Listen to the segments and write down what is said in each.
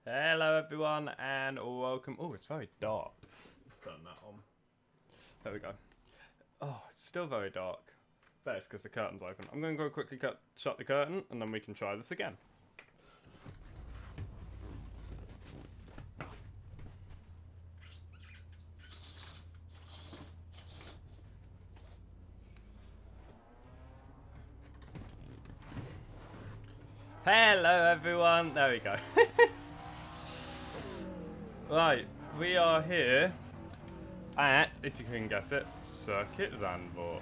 Hello everyone and welcome. Oh, it's very dark. Let's turn that on. There we go. Oh, it's still very dark. Bet it's because the curtain's open. I'm going to go quickly shut the curtain and then we can try this again. Hello everyone. There we go. Right, we are here at, if you can guess it, Circuit Zandvoort.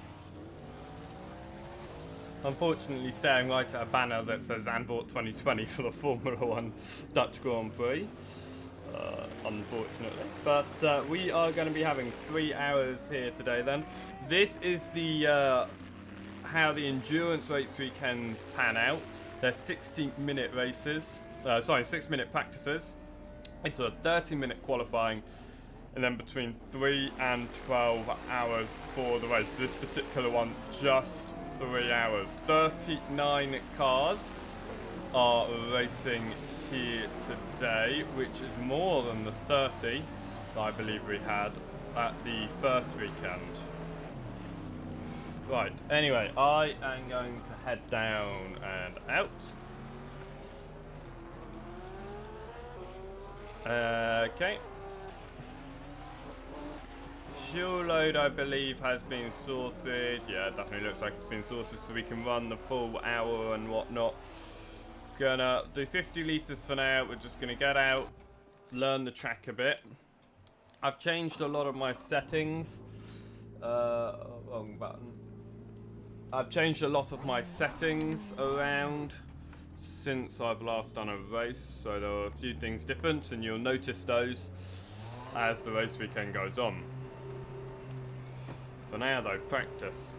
Unfortunately staring right at a banner that says Zandvoort 2020 for the Formula 1 Dutch Grand Prix. Unfortunately. But we are going to be having 3 hours here today then. This is the how the endurance race weekends pan out. They're 60-minute races. 6-minute practices. It's a 30-minute qualifying, and then between 3 and 12 hours for the race. This particular one, just 3 hours. 39 cars are racing here today, which is more than the 30 that I believe we had at the first weekend. Right, anyway, I am going to head down and out. Okay. Fuel load, I believe, has been sorted. Yeah, it definitely looks like it's been sorted, so we can run the full hour and whatnot. Gonna do 50 litres for now. We're just gonna get out, learn the track a bit. I've changed a lot of my settings. Wrong button. I've changed a lot of my settings around since I've last done a race, so there are a few things different, and you'll notice those as the race weekend goes on. For now though, practice.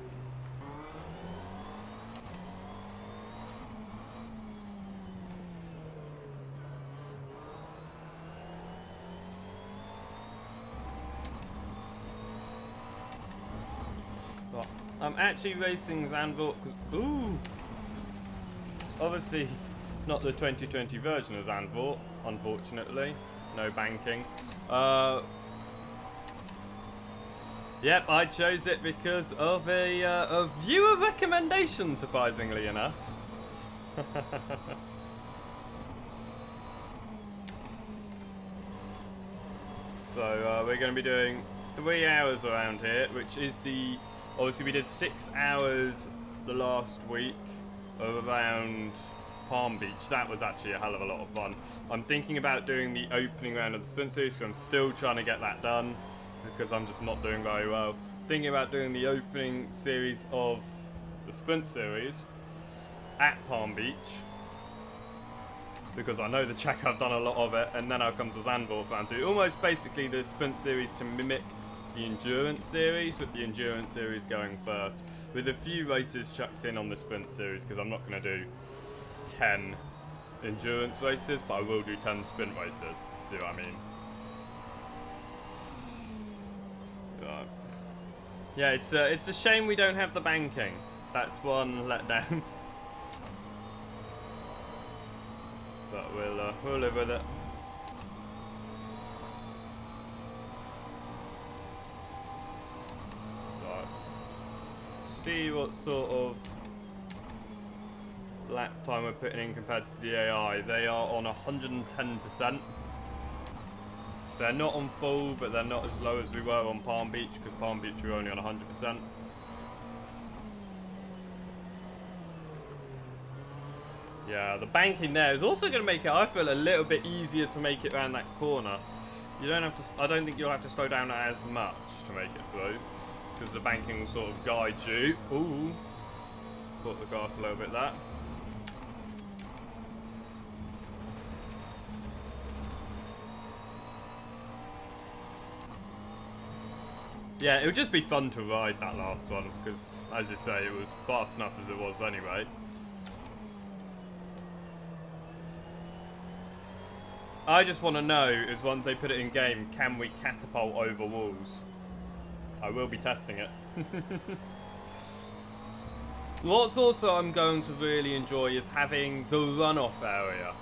Well, I'm actually racing Zandvoort because, obviously not the 2020 version of Zandvoort, unfortunately. No banking. Yep, I chose it because of a viewer recommendation, surprisingly enough. So we're going to be doing 3 hours around here, which is obviously we did 6 hours the last week around Palm Beach. That was actually a hell of a lot of fun. I'm thinking about doing the opening round of the sprint series, because I'm still trying to get that done because I'm just not doing very well. Thinking about doing the opening series of the sprint series at Palm Beach, because I know the track, I've done a lot of it, and then I'll come to Zandvoort round 2. Almost basically the sprint series to mimic the endurance series, with the endurance series going first, with a few races chucked in on the sprint series, because I'm not going to do 10 endurance races, but I will do 10 sprint races. See what I mean? Right. Yeah, it's a shame we don't have the banking. That's one letdown. But we'll live with it. Right. See what sort of lap time we're putting in compared to the AI. They are on 110%. So they're not on full, but they're not as low as we were on Palm Beach, because Palm Beach we were only on 100%. Yeah, the banking there is also going to make it, I feel, a little bit easier to make it around that corner. You don't have to, I don't think you'll have to slow down as much to make it through, because the banking will sort of guide you. Ooh, caught the grass a little bit there. Yeah, it would just be fun to ride that last one, because, as you say, it was fast enough as it was anyway. I just want to know, is once they put it in game, can we catapult over walls? I will be testing it. What's also I'm going to really enjoy is having the runoff area.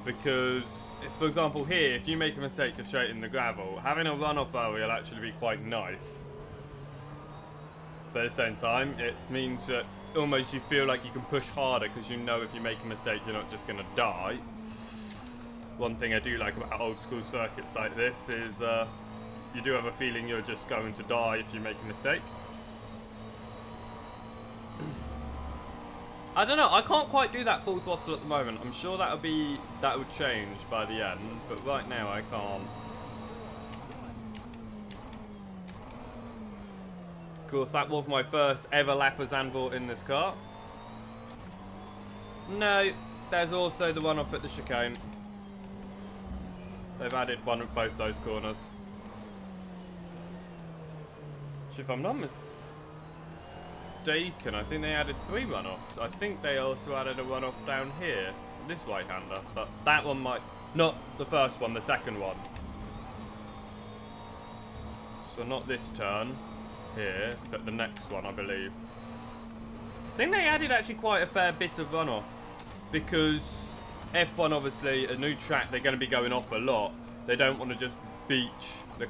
Because, if, for example, here, if you make a mistake you're straight in the gravel, having a runoff area will actually be quite nice. But at the same time, it means that almost you feel like you can push harder because you know if you make a mistake you're not just going to die. One thing I do like about old school circuits like this is you do have a feeling you're just going to die if you make a mistake. I don't know, I can't quite do that full throttle at the moment. I'm sure that would change by the end, but right now I can't. Of course, that was my first ever lap of Zandvoort in this car. No, there's also the one off at the chicane. They've added one at both those corners. So if I'm not mistaken, I think they added 3 runoffs. I think they also added a runoff down here, this right-hander. But that one might... Not the first one, the second one. So not this turn here, but the next one, I believe. I think they added actually quite a fair bit of runoff. Because F1, obviously, a new track, they're going to be going off a lot. They don't want to just beach the...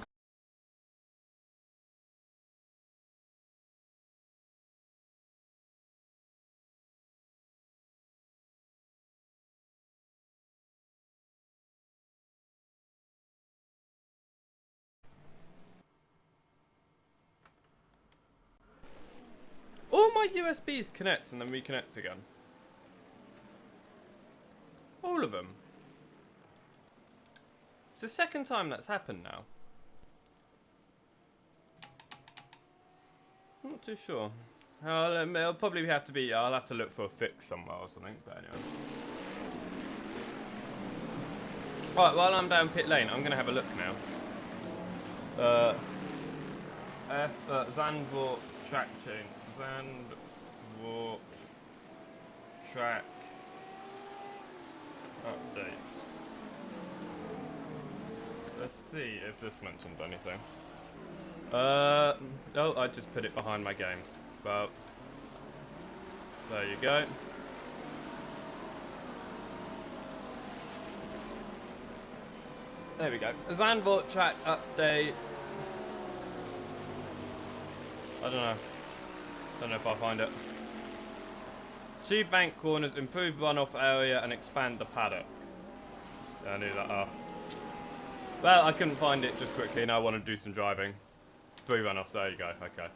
All my USBs connect and then reconnect again. All of them. It's the second time that's happened now. I'm not too sure. It'll probably have to be... I'll have to look for a fix somewhere or something, but anyway. Right, while I'm down pit lane, I'm going to have a look now. Zandvoort track change. Zandvoort track updates. Let's see if this mentions anything. Oh, I just put it behind my game. Well, there you go. There we go. Zandvoort track update. I don't know if I'll find it. 2 bank corners, improve runoff area and expand the paddock. Yeah, I knew that. Well, I couldn't find it just quickly and I want to do some driving. 3 runoffs, there you go, okay.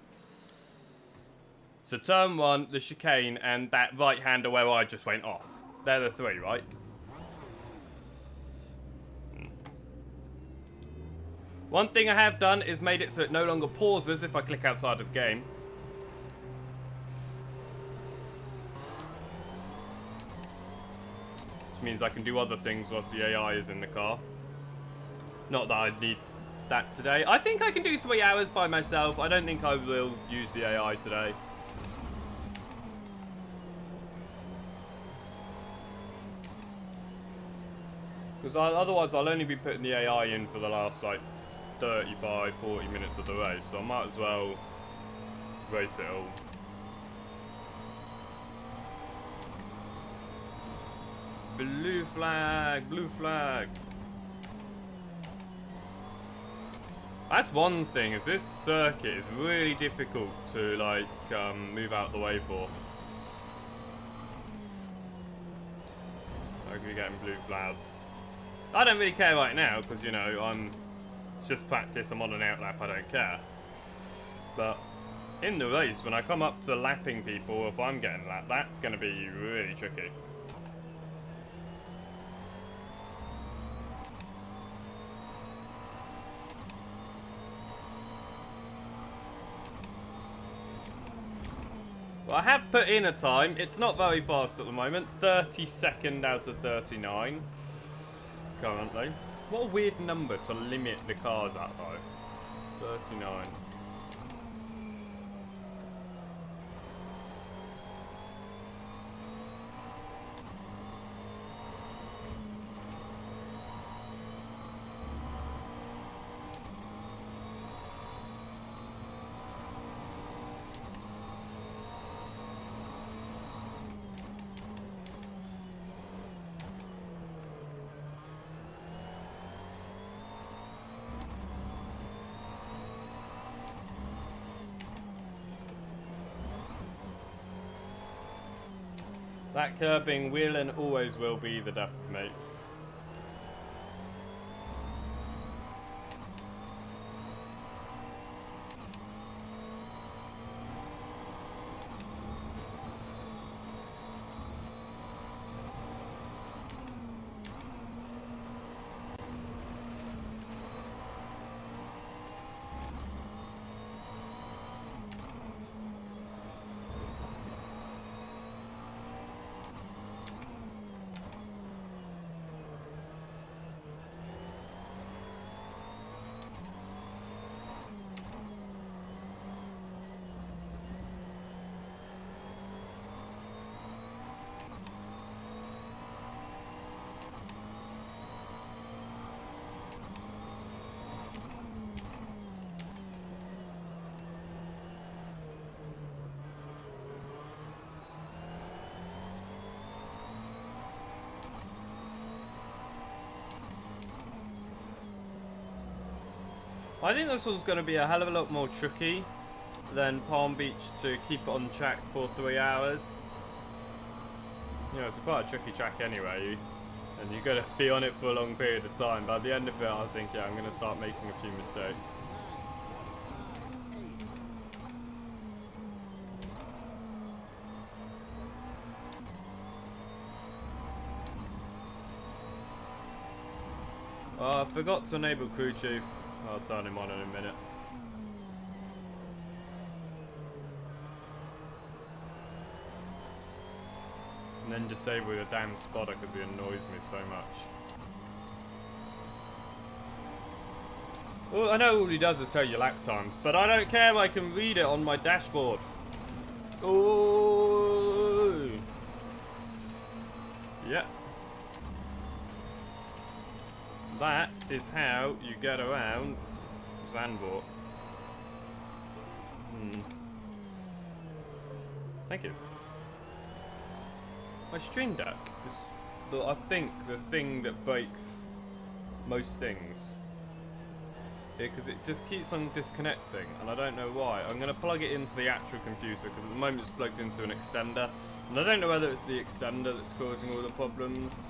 So turn 1, the chicane, and that right-hander where I just went off. They're the 3, right? One thing I have done is made it so it no longer pauses if I click outside of the game. Which means I can do other things whilst the AI is in the car. Not that I need that today. I think I can do 3 hours by myself. I don't think I will use the AI today. Because otherwise I'll only be putting the AI in for the last, like, 35, 40 minutes of the race, so I might as well race it all. Blue flag, blue flag. That's one thing, is this circuit is really difficult to, like, move out the way for. I could be getting blue flagged. I don't really care right now, because, you know, it's just practice, I'm on an outlap, I don't care. But in the race, when I come up to lapping people, if I'm getting lapped, that's going to be really tricky. Well, I have put in a time. It's not very fast at the moment. 32nd out of 39 currently. What a weird number to limit the cars at, though. 39. That curbing will and always will be the death of me. I think this one's going to be a hell of a lot more tricky than Palm Beach to keep it on track for 3 hours. You know, it's quite a tricky track anyway, and you've got to be on it for a long period of time. By the end of it, I think, yeah, I'm going to start making a few mistakes. I forgot to enable crew chief. I'll turn him on in a minute. And then disable the damn spotter because he annoys me so much. Well, I know all he does is tell you lap times, but I don't care, I can read it on my dashboard. Ooh. Yep. That is how you get around Zandvoort. Thank you. My stream deck is, I think, the thing that breaks most things. Because it just keeps on disconnecting, and I don't know why. I'm going to plug it into the actual computer, because at the moment it's plugged into an extender. And I don't know whether it's the extender that's causing all the problems.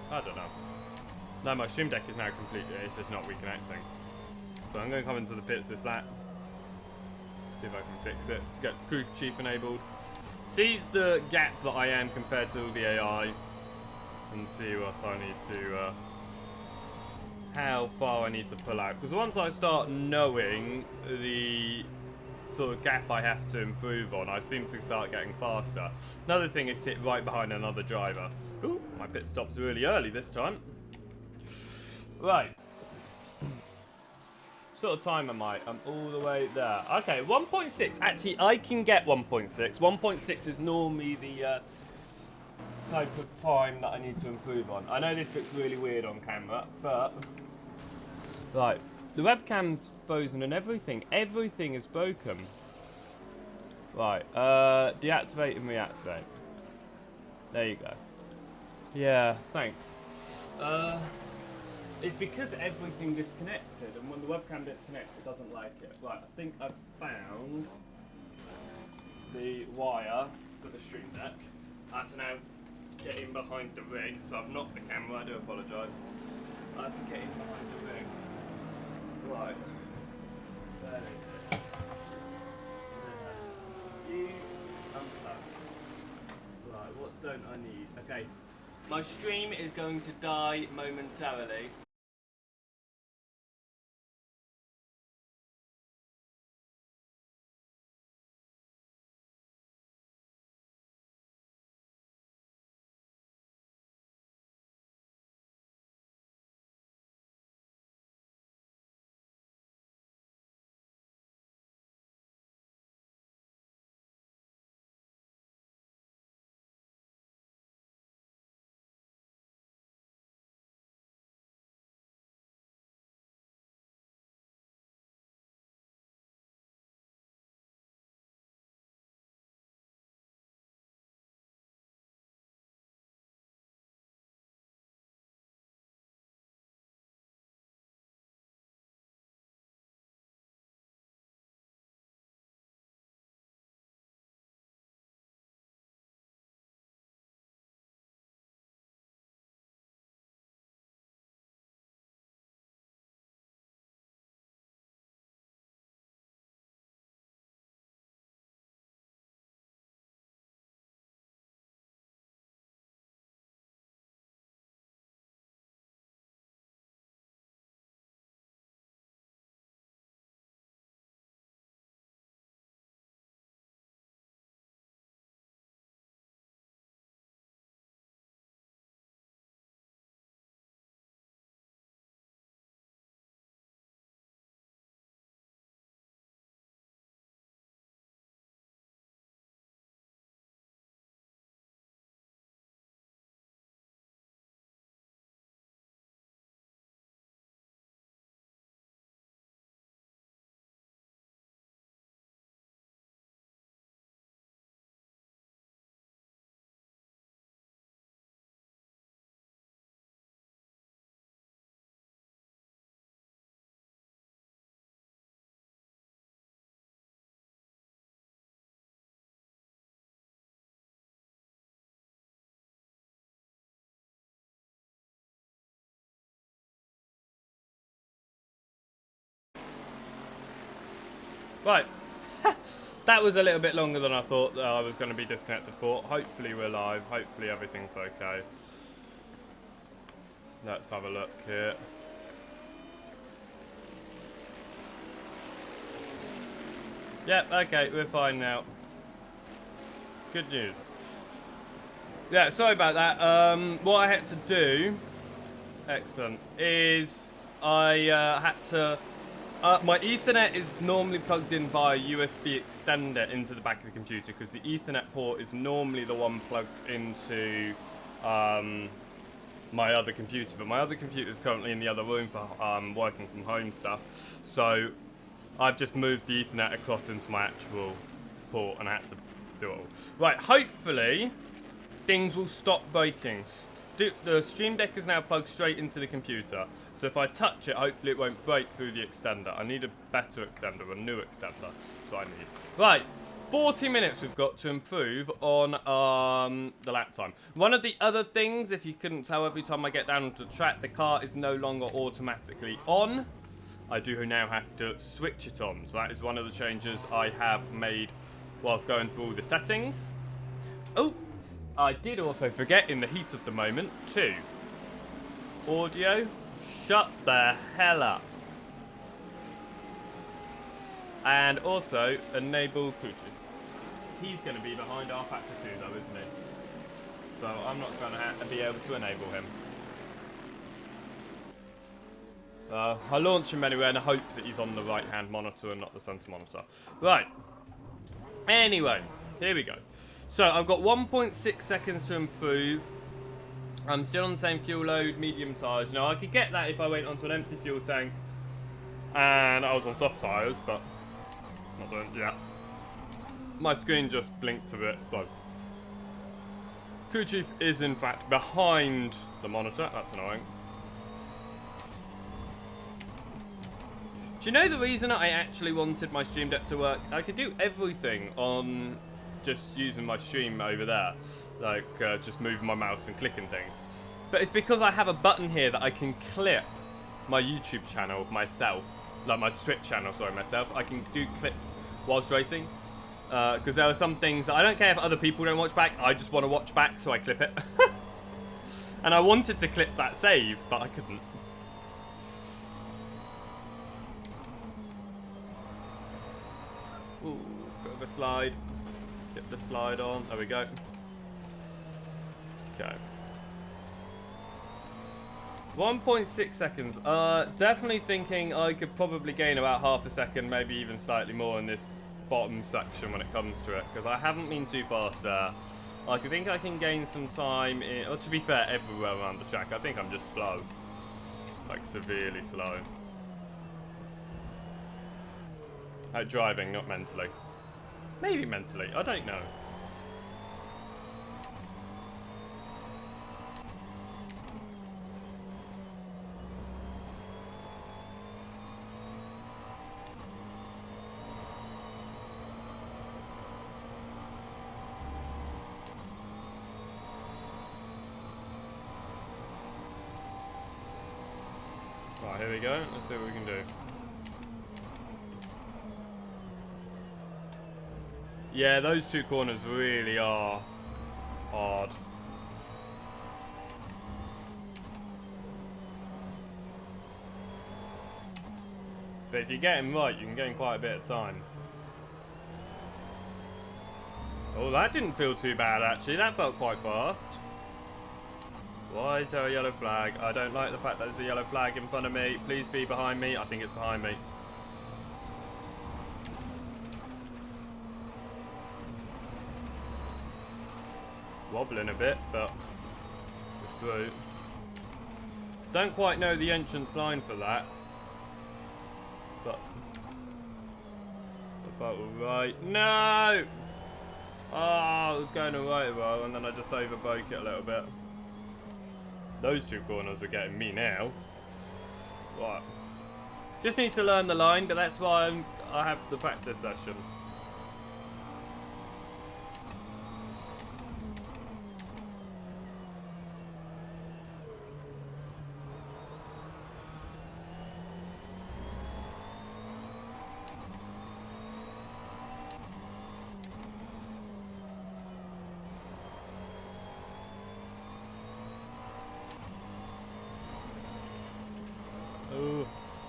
I don't know. No, my stream deck is now completely, it's just not reconnecting. So I'm going to come into the pits this lap. See if I can fix it. Get crew chief enabled. See the gap that I am compared to the AI. And see what I need to, how far I need to pull out. Because once I start knowing the sort of gap I have to improve on, I seem to start getting faster. Another thing is sit right behind another driver. Ooh, my pit stop's really early this time. Right. Sort of time am I? I'm all the way there. Okay, 1.6. Actually, I can get 1.6. 1.6 is normally the type of time that I need to improve on. I know this looks really weird on camera, but... Right. The webcam's frozen and everything. Everything is broken. Right. Deactivate and reactivate. There you go. Yeah, thanks. It's because everything disconnected, and when the webcam disconnects, it doesn't like it. Right, I think I've found the wire for the stream deck. I had to now get in behind the rig, so I've knocked the camera, I do apologise. I had to get in behind the rig. Right. There is it. You unplug. Right, what don't I need? Okay. My stream is going to die momentarily. Right. That was a little bit longer than I thought that I was going to be disconnected for. Hopefully we're live. Hopefully everything's okay. Let's have a look here. Yep, okay, we're fine now. Good news. Yeah, sorry about that. What I had to do, excellent, is I had to... my Ethernet is normally plugged in via USB extender into the back of the computer because the Ethernet port is normally the one plugged into my other computer. But my other computer is currently in the other room for working from home stuff. So I've just moved the Ethernet across into my actual port and I had to do it all. Right, hopefully things will stop breaking. The Stream Deck is now plugged straight into the computer. So if I touch it, hopefully it won't break through the extender. I need a better extender, a new extender. So I need. Right, 40 minutes we've got to improve on the lap time. One of the other things, if you couldn't tell, every time I get down onto the track, the car is no longer automatically on. I do now have to switch it on. So that is one of the changes I have made whilst going through all the settings. Oh, I did also forget in the heat of the moment too. Audio, shut the hell up. And also enable Bluetooth. He's going to be behind R factor 2 though, isn't he? So I'm not going to be able to enable him. I launch him anyway and I hope that he's on the right hand monitor and not the center monitor. Right. Anyway, here we go. So I've got 1.6 seconds to improve. I'm still on the same fuel load, medium tyres. Now I could get that if I went onto an empty fuel tank and I was on soft tyres, but not doing yet. My screen just blinked a bit, so crew chief is in fact behind the monitor. That's annoying. Do you know the reason I actually wanted my Stream Deck to work? I could do everything on just using my stream over there. Like, just moving my mouse and clicking things. But it's because I have a button here that I can clip my YouTube channel myself. Like my Twitch channel, sorry, myself. I can do clips whilst racing. Because there are some things that I don't care if other people don't watch back. I just want to watch back, so I clip it. And I wanted to clip that save, but I couldn't. Ooh, bit of a slide. Get the slide on. There we go. Okay. 1.6 seconds. Definitely thinking I could probably gain about half a second, maybe even slightly more in this bottom section when it comes to it, because I haven't been too fast there. I think I can gain some time in, or to be fair, everywhere around the track. I think I'm just slow. Like, severely slow. Driving, not mentally. Maybe mentally, I don't know. Right, here we go. Let's see what we can do. Yeah, those two corners really are hard. But if you get him right, you can gain quite a bit of time. Oh, that didn't feel too bad, actually. That felt quite fast. Why is there a yellow flag? I don't like the fact that there's a yellow flag in front of me. Please be behind me. I think it's behind me. Wobbling a bit, but it's through. Don't quite know the entrance line for that, but I felt right. No! Oh, it was going alright well, and then I just overbroke it a little bit. Those two corners are getting me now. Right. Just need to learn the line, but that's why I have the practice session.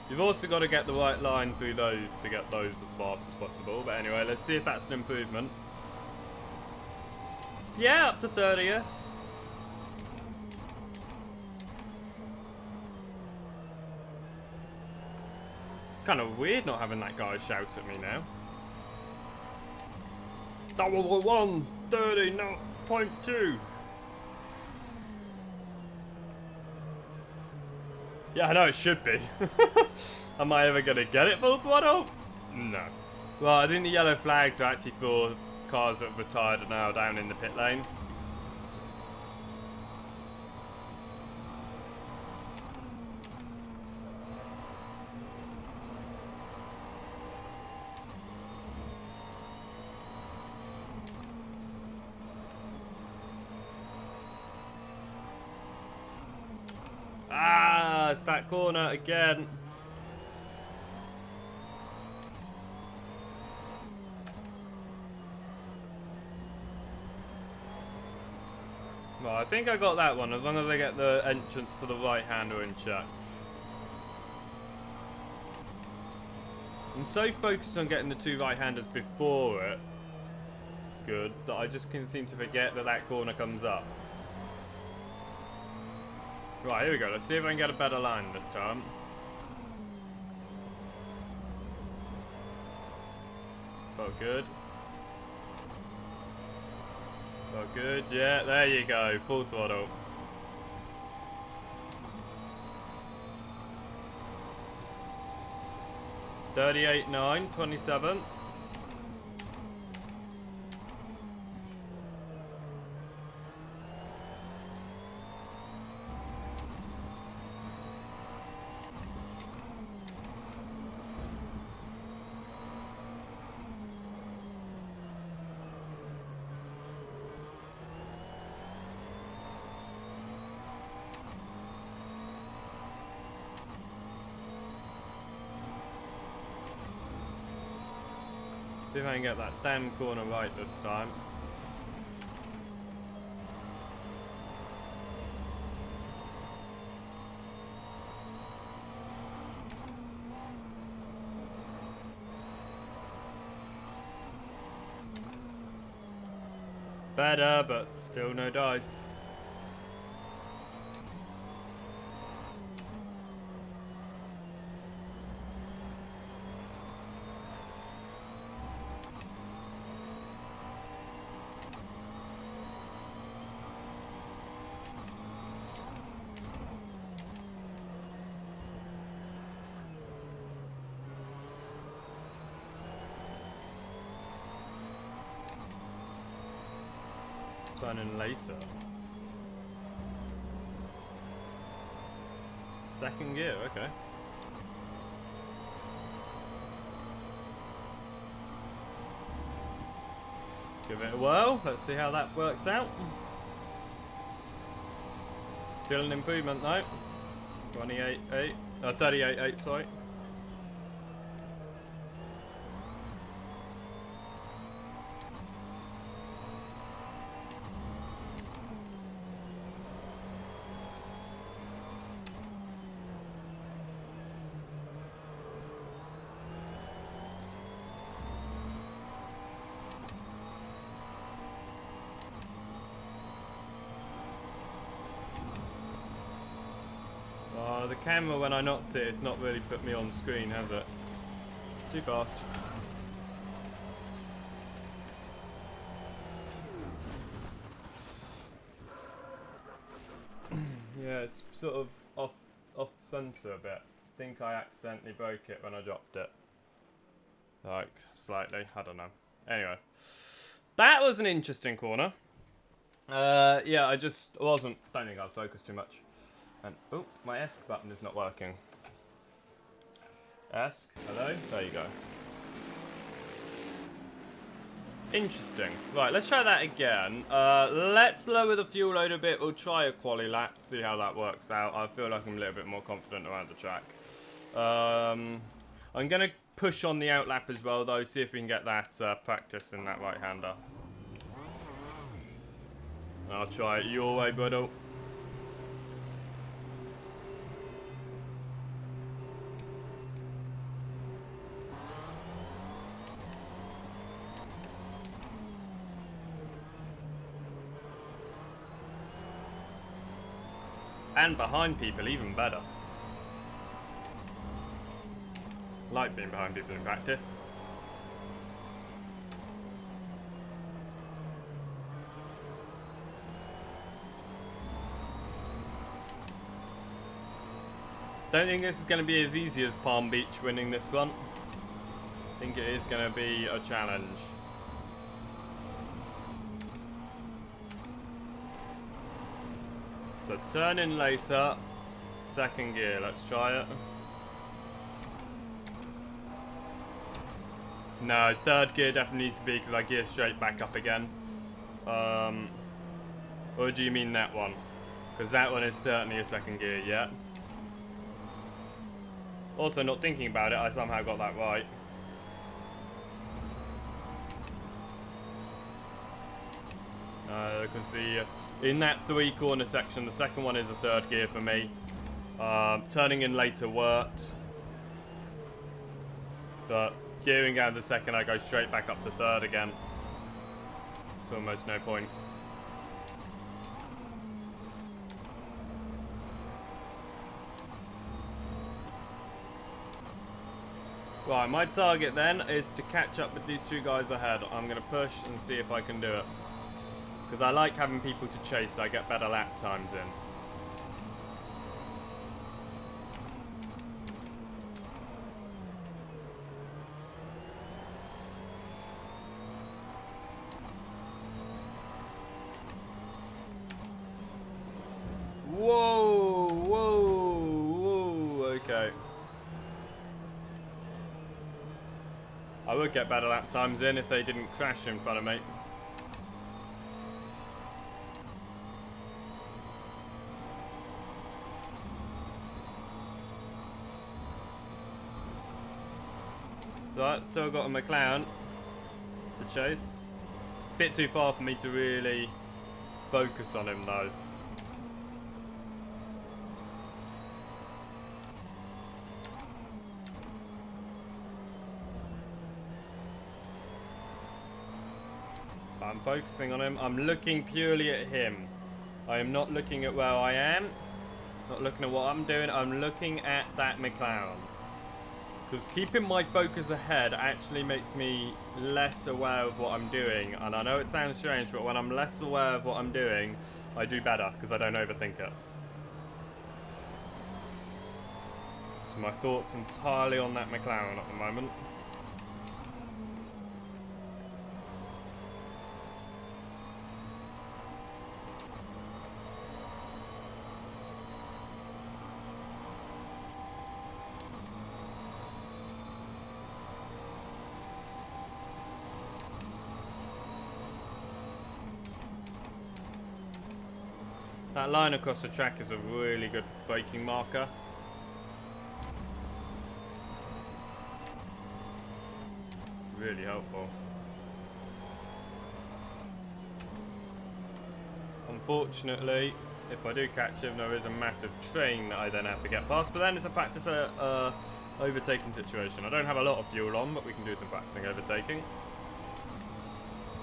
You've also got to get the right line through those to get those as fast as possible. But anyway, let's see if that's an improvement. Yeah, up to 30th. Kind of weird not having that guy shout at me now. That was a 1:30.2. Yeah, I know it should be. Am I ever going to get it full throttle? No. Well, I think the yellow flags are actually for cars that have retired and now down in the pit lane. Ah, it's that corner again. Well, I think I got that one, as long as I get the entrance to the right-hander in check. I'm so focused on getting the two right-handers before it, good, that I just can seem to forget that that corner comes up. Right, here we go. Let's see if I can get a better line this time. Felt good. Felt good. Yeah, there you go. Full throttle. .38.9, 27th. See if I can get that damn corner right this time. Better, but still no dice. Turn in later. Second gear, okay. Give it a whirl. Let's see how that works out. Still an improvement though. 28.8. 38.8, sorry. The camera, when I knocked it, it's not really put me on screen, has it? Too fast. Yeah, it's sort of off center a bit. I think I accidentally broke it when I dropped it. Like, slightly, I don't know. Anyway. That was an interesting corner. Yeah, I don't think I was focused too much. And, oh, my ESC button is not working. ESC, hello? There you go. Interesting. Right, let's try that again. Let's lower the fuel load a bit. We'll try a quali lap, see how that works out. I feel like I'm a little bit more confident around the track. I'm going to push on the out lap as well, though, see if we can get that practice in that right-hander. I'll try it your way, brother. And behind people, even better. Like being behind people in practice. Don't think this is going to be as easy as Palm Beach winning this one. I think it is going to be a challenge. So turn in later, second gear, let's try it. No, third gear definitely needs to be because I gear straight back up again. Or do you mean that one? Because that one is certainly a second gear, yeah. Also, not thinking about it, I somehow got that right. You can see in that 3-corner section, the second one is a third gear for me. Turning in later worked. But gearing out the second, I go straight back up to third again. It's almost no point. Right, my target then is to catch up with these two guys ahead. I'm going to push and see if I can do it. Because I like having people to chase, so I get better lap times in. Whoa, whoa, whoa, okay. I would get better lap times in if they didn't crash in front of me. So I've still got a McLaren to chase. Bit too far for me to really focus on him though. I'm focusing on him. I'm looking purely at him. I am not looking at where I am. Not looking at what I'm doing. I'm looking at that McLaren. Because keeping my focus ahead actually makes me less aware of what I'm doing. And I know it sounds strange, but when I'm less aware of what I'm doing, I do better because I don't overthink it. So my thoughts entirely on that McLaren at the moment. That line across the track is a really good braking marker. Really helpful. Unfortunately, if I do catch him, there is a massive train that I then have to get past. But then it's a practice overtaking situation. I don't have a lot of fuel on, but we can do some practicing overtaking.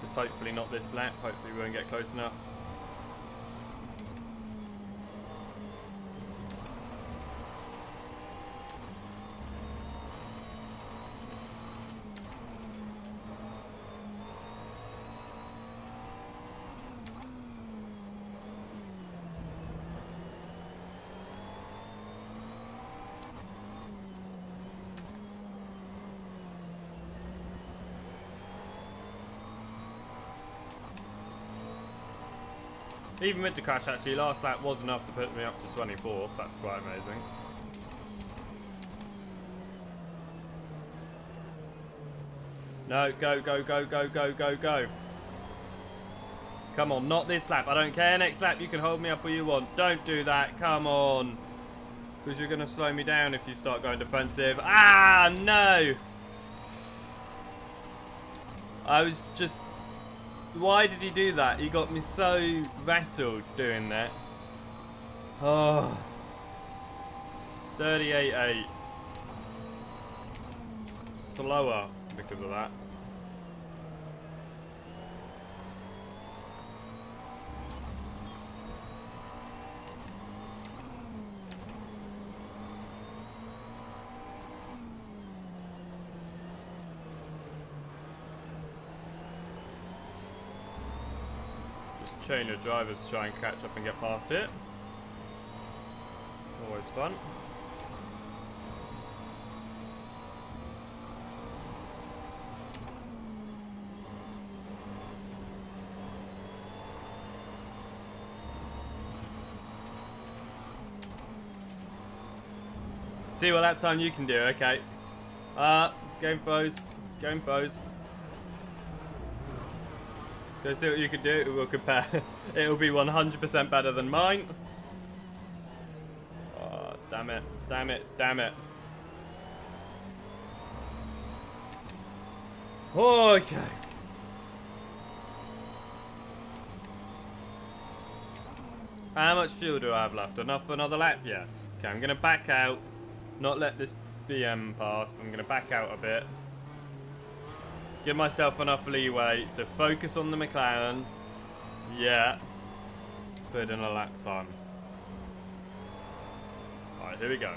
Just hopefully not this lap. Hopefully we won't get close enough. Even with the crash, actually, last lap was enough to put me up to 24th. That's quite amazing. No, go, go, go, go, go, go, go. Come on, not this lap. I don't care. Next lap, you can hold me up all you want. Don't do that. Come on. Because you're going to slow me down if you start going defensive. Ah, no. I was just... Why did he do that? He got me so rattled doing that. Oh. 38.8. Slower because of that. chain of drivers to try and catch up and get past it. Always fun. See what that time you can do, okay. Game froze. Game froze. Go see what you can do, we'll compare. It'll be 100% better than mine. Oh, damn it, damn it, damn it. Okay. How much fuel do I have left? Enough for another lap? Yeah. Okay, I'm gonna back out. Not let this BM pass, but I'm gonna back out a bit. Give myself enough leeway to focus on the McLaren. Yeah. Put in a lap time. Alright, here we go.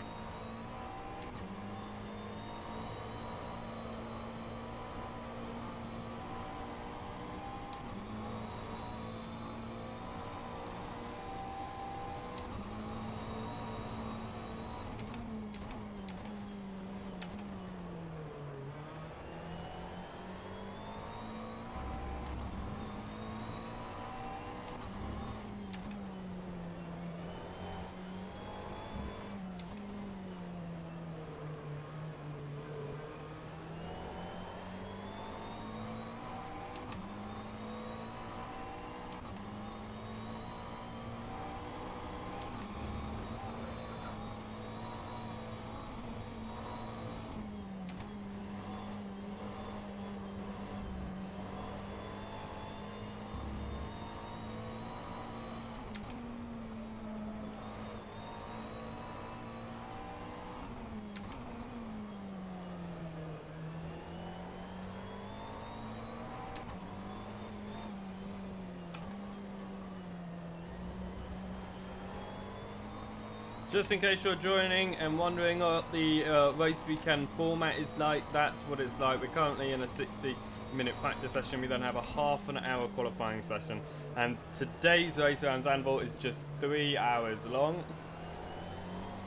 Just in case you're joining and wondering what the race weekend format is like, that's what it's like. We're currently in a 60-minute practice session. We then have a half an hour qualifying session. And today's race around Zandvoort is just 3 hours long.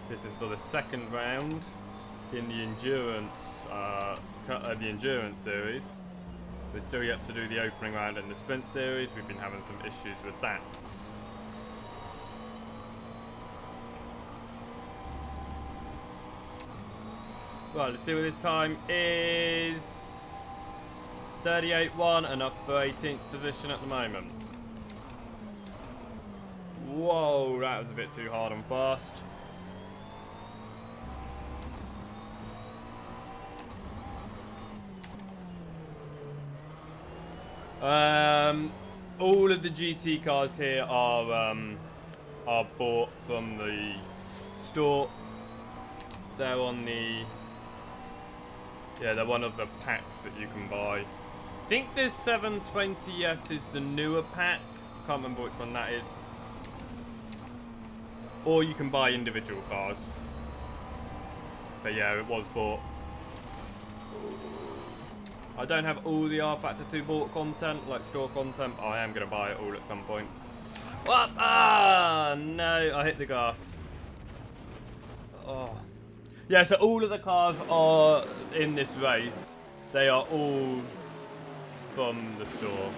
This is for the second round in the endurance series. We're still yet to do the opening round in the sprint series. We've been having some issues with that. Right, let's see what this time is. 38.1, enough for 18th position at the moment. Whoa, that was a bit too hard and fast. All of the GT cars here are bought from the store. They're on the... Yeah, they're one of the packs that you can buy. I think this 720S is the newer pack. Can't remember which one that is. Or you can buy individual cars. But yeah, it was bought. I don't have all the R Factor 2 bought content, like store content, but I am going to buy it all at some point. What? Ah, no, I hit the gas. Oh. Yeah, so all of the cars are in this race. They are all from the store.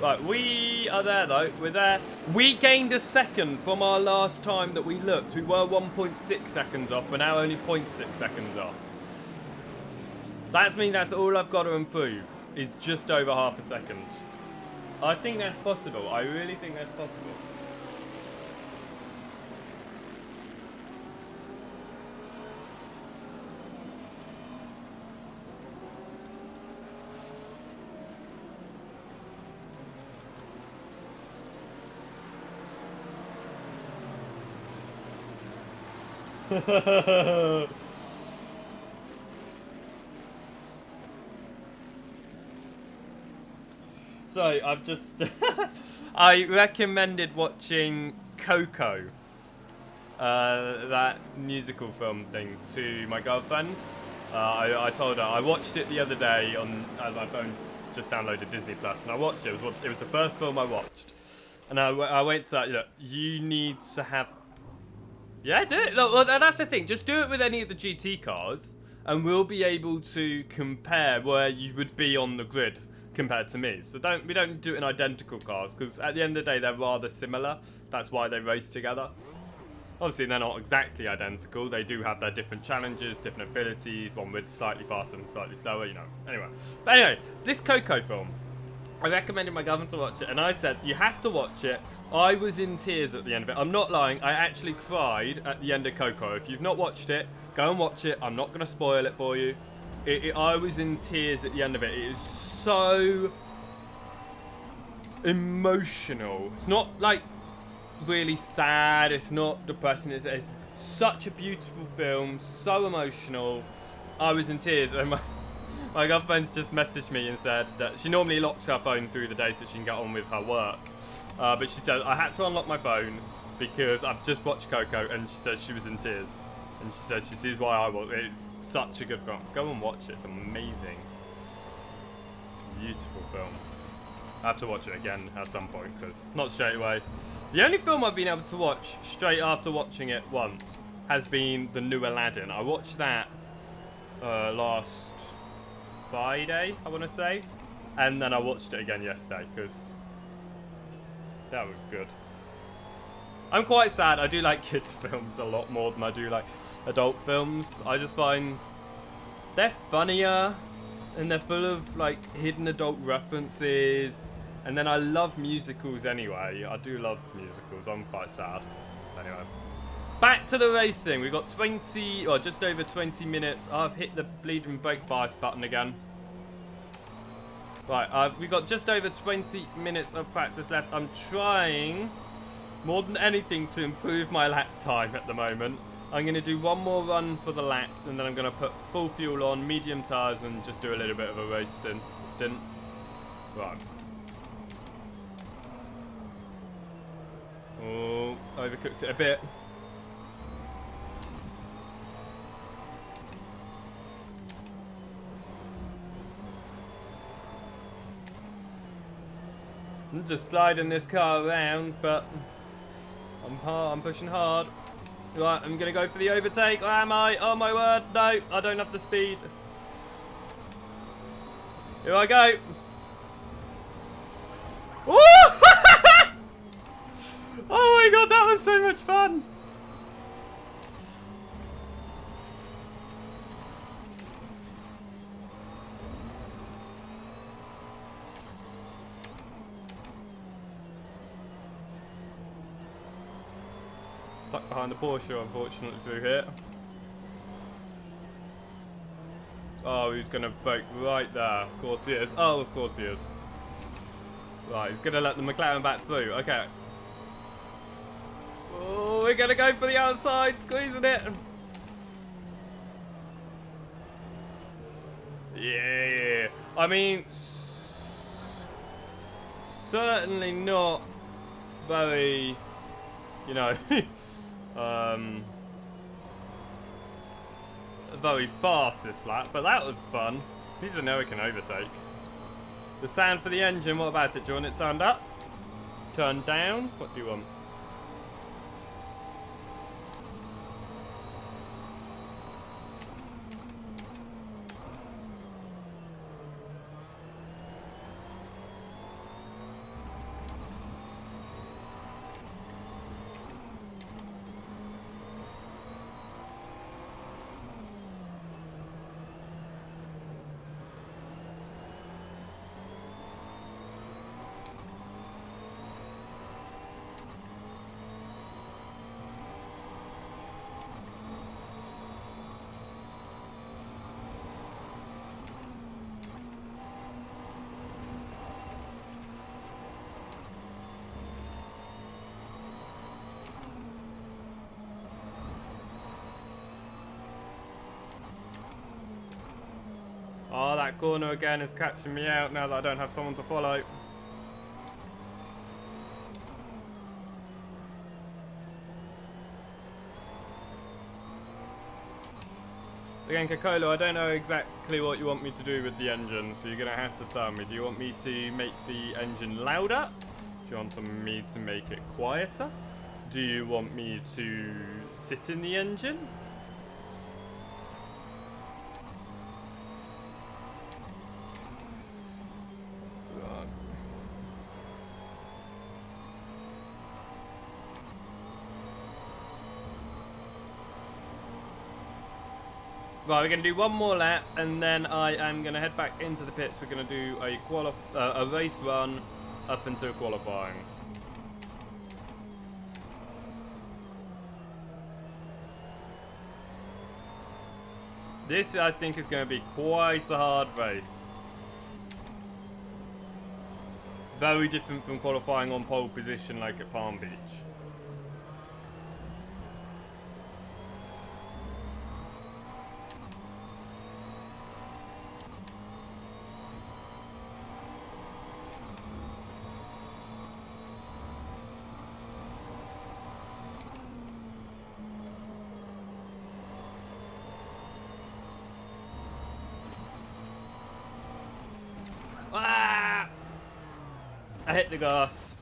Right, we are there though. We're there. We gained a second from our last time that we looked. We were 1.6 seconds off. We're now only 0.6 seconds off. That means that's all I've got to improve, is just over half a second. I think that's possible. I really think that's possible. So I've just I recommended watching Coco, that musical film thing, to my girlfriend. I told her I watched it the other day on as my phone just downloaded Disney Plus, and I watched it. It was the first film I watched, and I went to that. Look, you need to have. Yeah, do it. Look, well, that's the thing. Just do it with any of the GT cars, and we'll be able to compare where you would be on the grid compared to me. So we don't do it in identical cars, because at the end of the day, they're rather similar. That's why they race together. Obviously, they're not exactly identical. They do have their different challenges, different abilities. One with slightly faster and slightly slower, you know. Anyway. But anyway, this Coco film. I recommended my government to watch it, and I said, you have to watch it. I was in tears at the end of it. I'm not lying. I actually cried at the end of Coco. If you've not watched it, go and watch it. I'm not going to spoil it for you. I was in tears at the end of it. It is so emotional. It's not like really sad, it's not depressing, it's such a beautiful film, so emotional. I was in tears, and my girlfriend's just messaged me and said that she normally locks her phone through the day so she can get on with her work, but she said I had to unlock my phone because I've just watched Coco, and she said she was in tears, and she said she sees why I was. It's such a good film. Go and watch it. It's amazing, beautiful film. I have to watch it again at some point, because not straight away. The only film I've been able to watch straight after watching it once has been the new Aladdin. I watched that last Friday, I want to say. And then I watched it again yesterday, because that was good. I'm quite sad. I do like kids' films a lot more than I do like adult films. I just find they're funnier, and they're full of like hidden adult references. And then I love musicals anyway. I do love musicals. I'm quite sad. Anyway, back to the racing. We've got 20, or just over 20 minutes. I've hit the bleeding brake bias button again. Right, we've got just over 20 minutes of practice left. I'm trying more than anything to improve my lap time at the moment. I'm going to do one more run for the laps, and then I'm going to put full fuel on, medium tyres, and just do a little bit of a race stint. Right. Oh, overcooked it a bit. I'm just sliding this car around, but I'm pushing hard. Right, I'm gonna go for the overtake. Or am I? Oh my word, no, I don't have the speed. Here I go. Oh my god, that was so much fun. Stuck behind the Porsche, unfortunately, through here. Oh, he's going to brake right there. Of course he is. Oh, of course he is. Right, he's going to let the McLaren back through. Okay. Oh, we're going to go for the outside, squeezing it. Yeah. I mean, certainly not very, you know, very fast this lap, but that was fun. At least I know we can overtake. The sound for the engine, what about it? Do you want it turned up? Turned down? What do you want? Oh, that corner again is catching me out now that I don't have someone to follow. Again, Coca-Cola, I don't know exactly what you want me to do with the engine, so you're going to have to tell me. Do you want me to make the engine louder? Do you want me to make it quieter? Do you want me to sit in the engine? Right, we're going to do one more lap, and then I am going to head back into the pits. We're going to do a race run up until qualifying. This, I think, is going to be quite a hard race. Very different from qualifying on pole position like at Palm Beach. Ah! I hit the gas.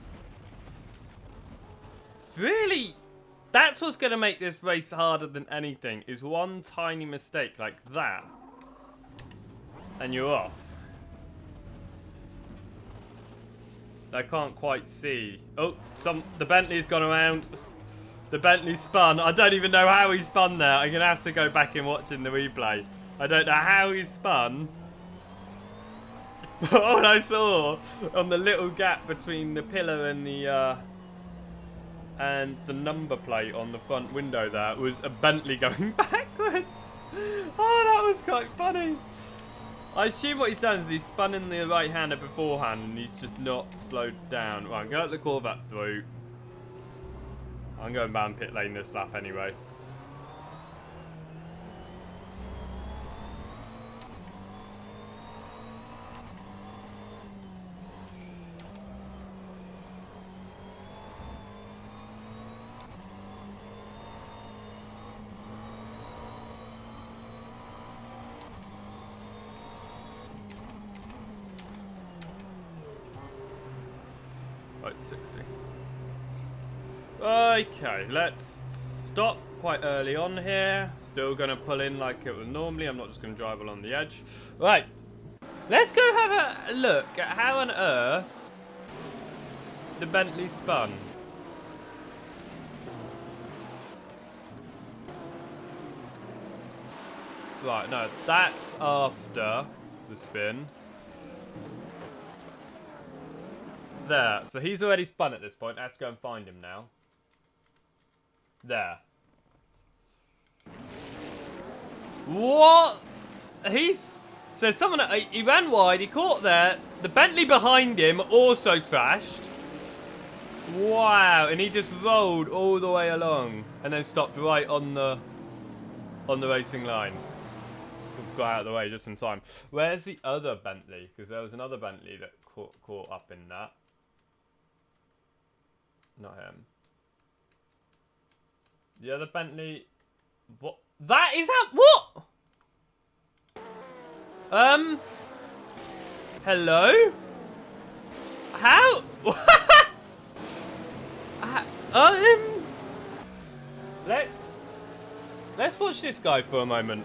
It's really... That's what's going to make this race harder than anything, is one tiny mistake like that. And you're off. I can't quite see. Oh, the Bentley's gone around. The Bentley spun. I don't even know how he spun there. I'm going to have to go back and watch in the replay. I don't know how he spun. But all I saw on the little gap between the pillar and the number plate on the front window there was a Bentley going backwards. Oh, that was quite funny. I assume what he's done is he's spun in the right-hander beforehand and he's just not slowed down. Right, I'm going to let the Corvette through. I'm going down pit lane this lap anyway. Right, 60. Okay, let's stop quite early on here. Still going to pull in like it would normally. I'm not just going to drive along the edge. Right. Let's go have a look at how on earth the Bentley spun. Right, no, that's after the spin. There. So he's already spun at this point. I have to go and find him now. There. What? So someone... He ran wide. He caught there. The Bentley behind him also crashed. Wow. And he just rolled all the way along. And then stopped right on the racing line. Got out of the way just in time. Where's the other Bentley? Because there was another Bentley that caught up in that. Not him. The other Bentley... What? That is how... What? Hello? How? Let's watch this guy for a moment.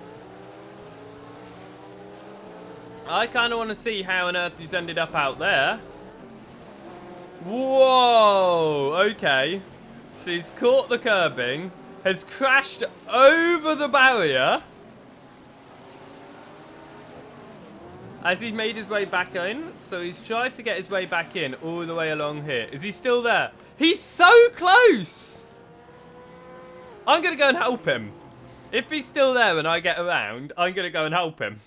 I kind of want to see how on earth he's ended up out there. Whoa, okay. So he's caught the curbing, has crashed over the barrier. As he's made his way back in, so he's tried to get his way back in all the way along here. Is he still there? He's so close! I'm going to go and help him. If he's still there and I get around, I'm going to go and help him.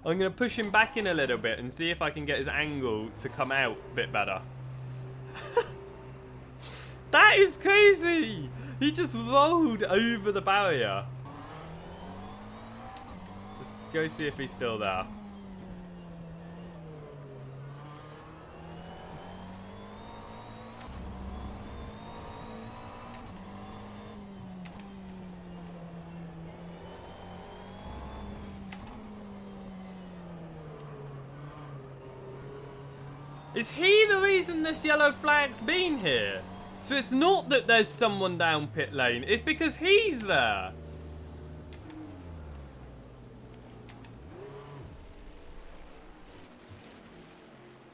I'm going to push him back in a little bit and see if I can get his angle to come out a bit better. That is crazy! He just rolled over the barrier. Let's go see if he's still there. Is he the reason this yellow flag's been here? So it's not that there's someone down pit lane, it's because he's there.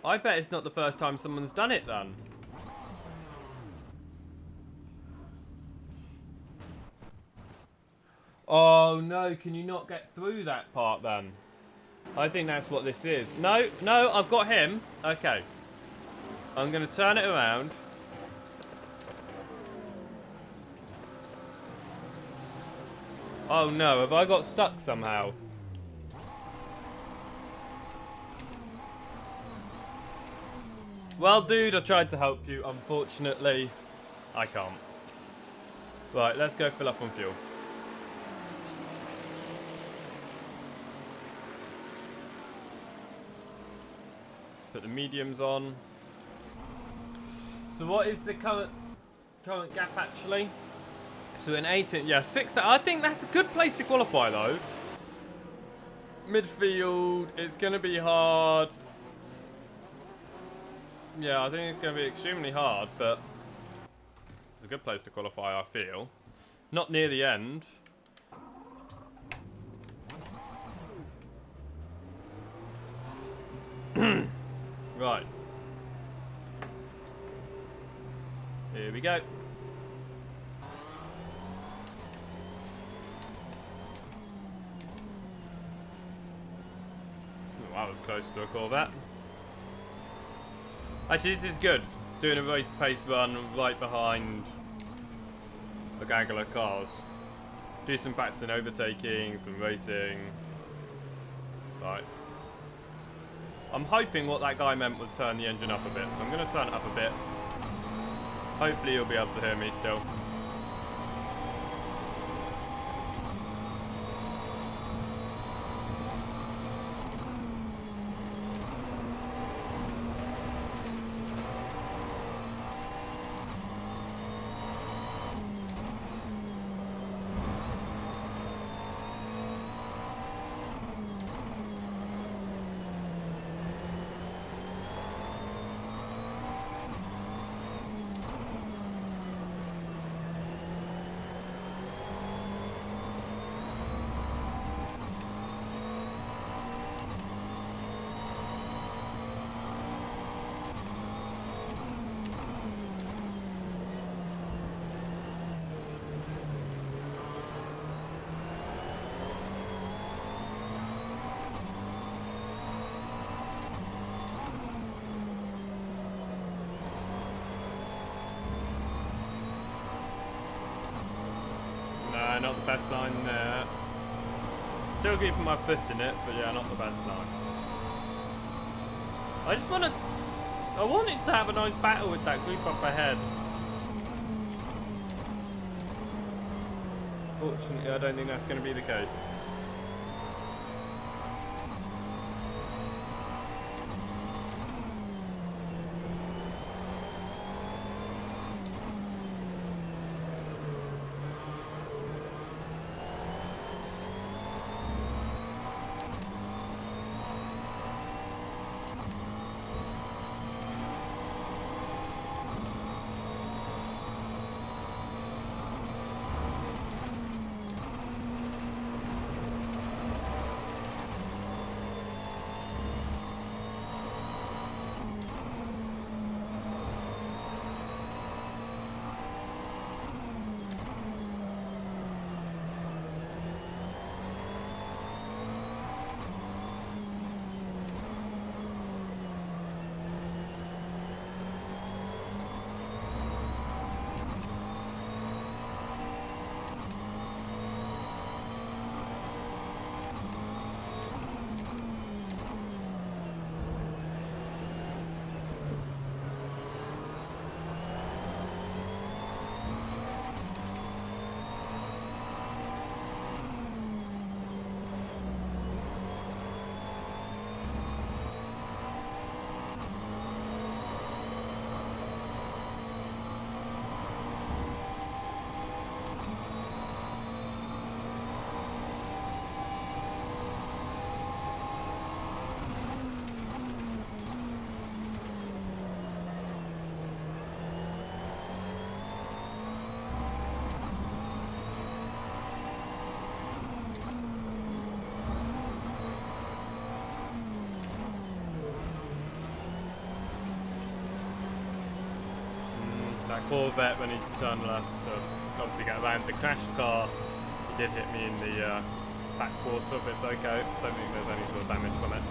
I bet it's not the first time someone's done it then. Oh no, can you not get through that part then? I think that's what this is. No, no, I've got him. Okay. I'm going to turn it around. Oh no, have I got stuck somehow? Well, dude, I tried to help you. Unfortunately, I can't. Right, let's go fill up on fuel. Put the mediums on. So what is the current gap actually? So an 18, yeah, 6. I think that's a good place to qualify though. Midfield, it's going to be hard. Yeah, I think it's going to be extremely hard, but it's a good place to qualify, I feel. Not near the end. Right. Here we go. Oh, that was close to a Corvette. Actually, this is good. Doing a race pace run right behind a gaggle of cars. Do some practicing overtaking, some racing. Right. I'm hoping what that guy meant was turn the engine up a bit, so I'm going to turn it up a bit. Hopefully you'll be able to hear me still. No, not the best line there. Still keeping my foot in it, but yeah, not the best line. I just want it to have a nice battle with that group up ahead. Fortunately, I don't think that's going to be the case. Corvette when he turned left, so obviously get around. The crashed car, he did hit me in the back quarter, but it's okay. Don't think there's any sort of damage from it.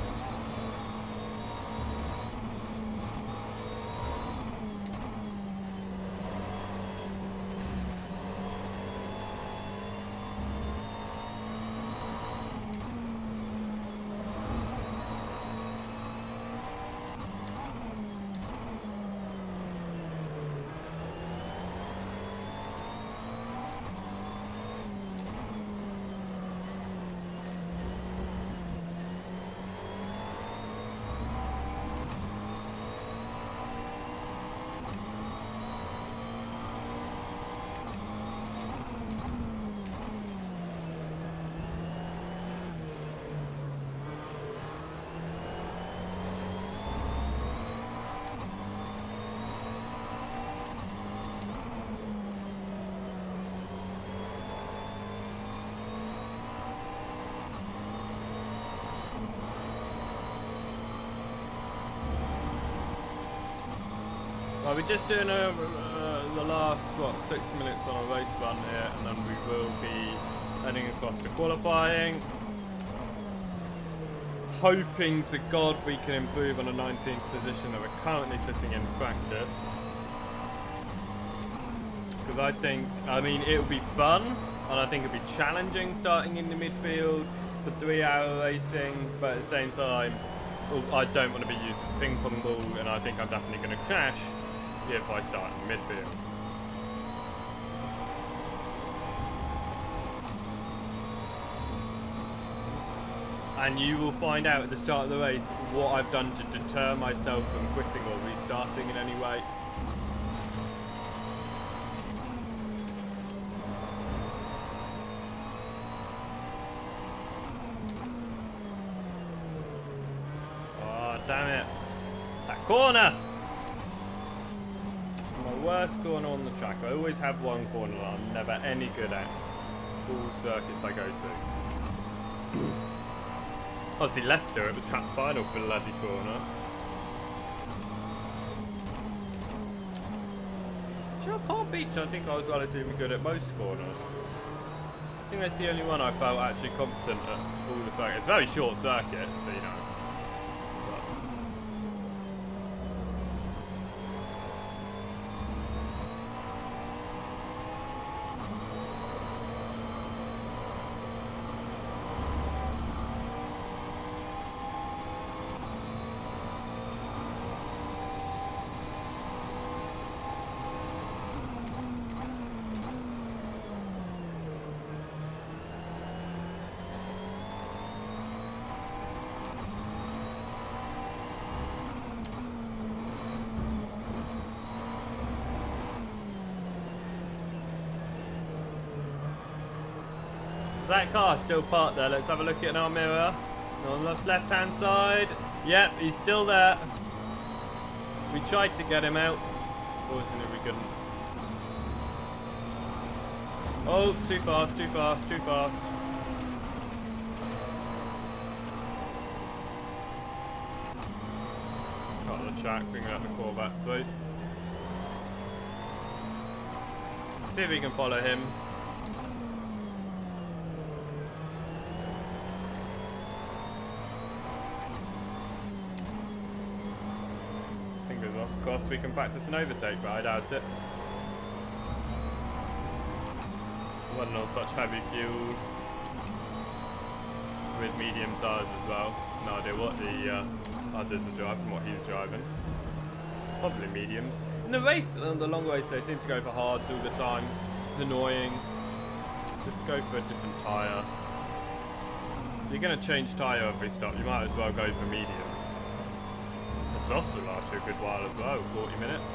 Well, we're just doing the last, 6 minutes on a race run here, and then we will be heading across to qualifying. Hoping to God we can improve on a 19th position that we're currently sitting in practice. Because I mean, it will be fun, and I think it'll be challenging starting in the midfield for 3-hour racing, but at the same time, I don't want to be used as a ping pong ball, and I think I'm definitely going to crash if I start in the midfield. And you will find out at the start of the race what I've done to deter myself from quitting or restarting in any way. Oh, damn it. That corner! My worst corner on the track. I always have one corner that I'm never any good at. All circuits I go to. Obviously Leicester, it was that final bloody corner. Sure, Palm Beach, I think I was relatively good at most corners. I think that's the only one I felt actually competent at all the circuits. It's a very short circuit, so you know. That car still parked there. Let's have a look in our mirror. On the left-hand side. Yep, he's still there. We tried to get him out. Fortunately, we couldn't. Oh, too fast, too fast, too fast. Got the track, bringing out the Corvette through. See if we can follow him. Of course, we can practice an overtake, but I doubt it. Running on such heavy fuel with medium tyres as well. No idea what the others are driving, what he's driving. Probably mediums. In the race, the long race, they seem to go for hards all the time. It's annoying. Just go for a different tyre. If you're going to change tyre every stop, you might as well go for mediums. The sauce will last you a good while as well, 40 minutes.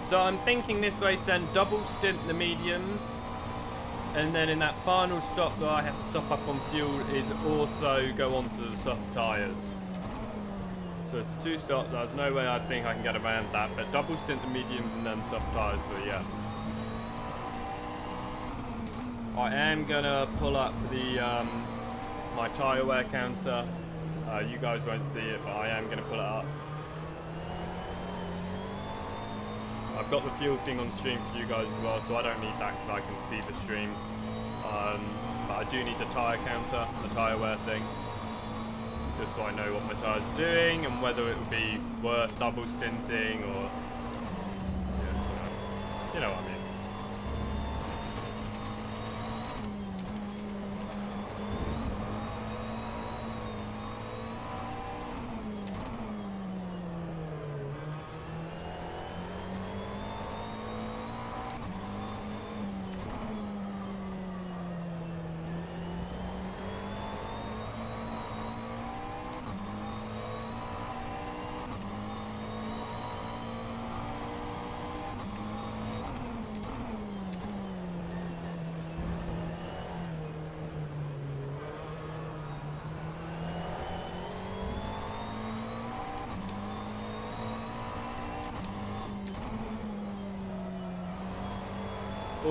So I'm thinking this race then, double stint the mediums, and then in that final stop that I have to top up on fuel is also go on to the soft tyres. So it's 2 stops, there's no way I think I can get around that, but double stint the mediums and then soft tyres for yeah. I am gonna pull up the my tyre wear counter. You guys won't see it, but I am gonna pull it up. I've got the fuel thing on stream for you guys as well, so I don't need that because I can see the stream. But I do need the tyre counter, the tyre wear thing, just so I know what my tyres are doing and whether it would be worth double stinting or, you know what I mean.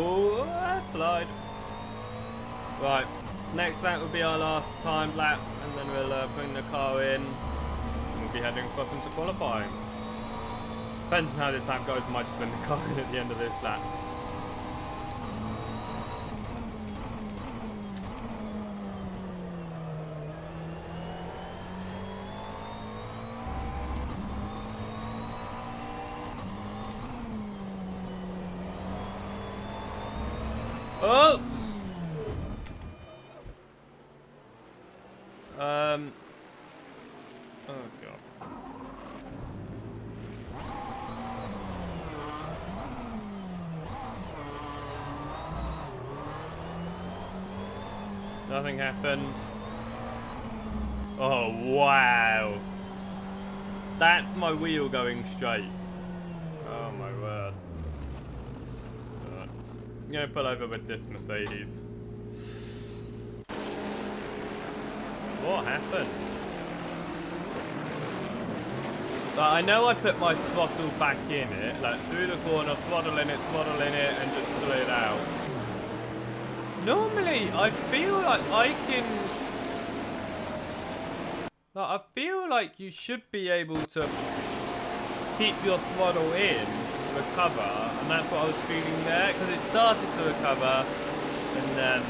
Oh, slide. Right, next lap will be our last timed lap, and then we'll bring the car in, and we'll be heading across into qualifying. Depends on how this lap goes, I might just bring the car in at the end of this lap. Oops! Oh god. Nothing happened. Oh wow. That's my wheel going straight. Oh my word. I'm gonna pull over with this Mercedes. What happened? I know I put my throttle back in it, like through the corner, throttle in it, and just slid out. Normally, I feel like I can... I feel like you should be able to keep your throttle in, recover, and that's what I was feeling there, because it started to recover, and then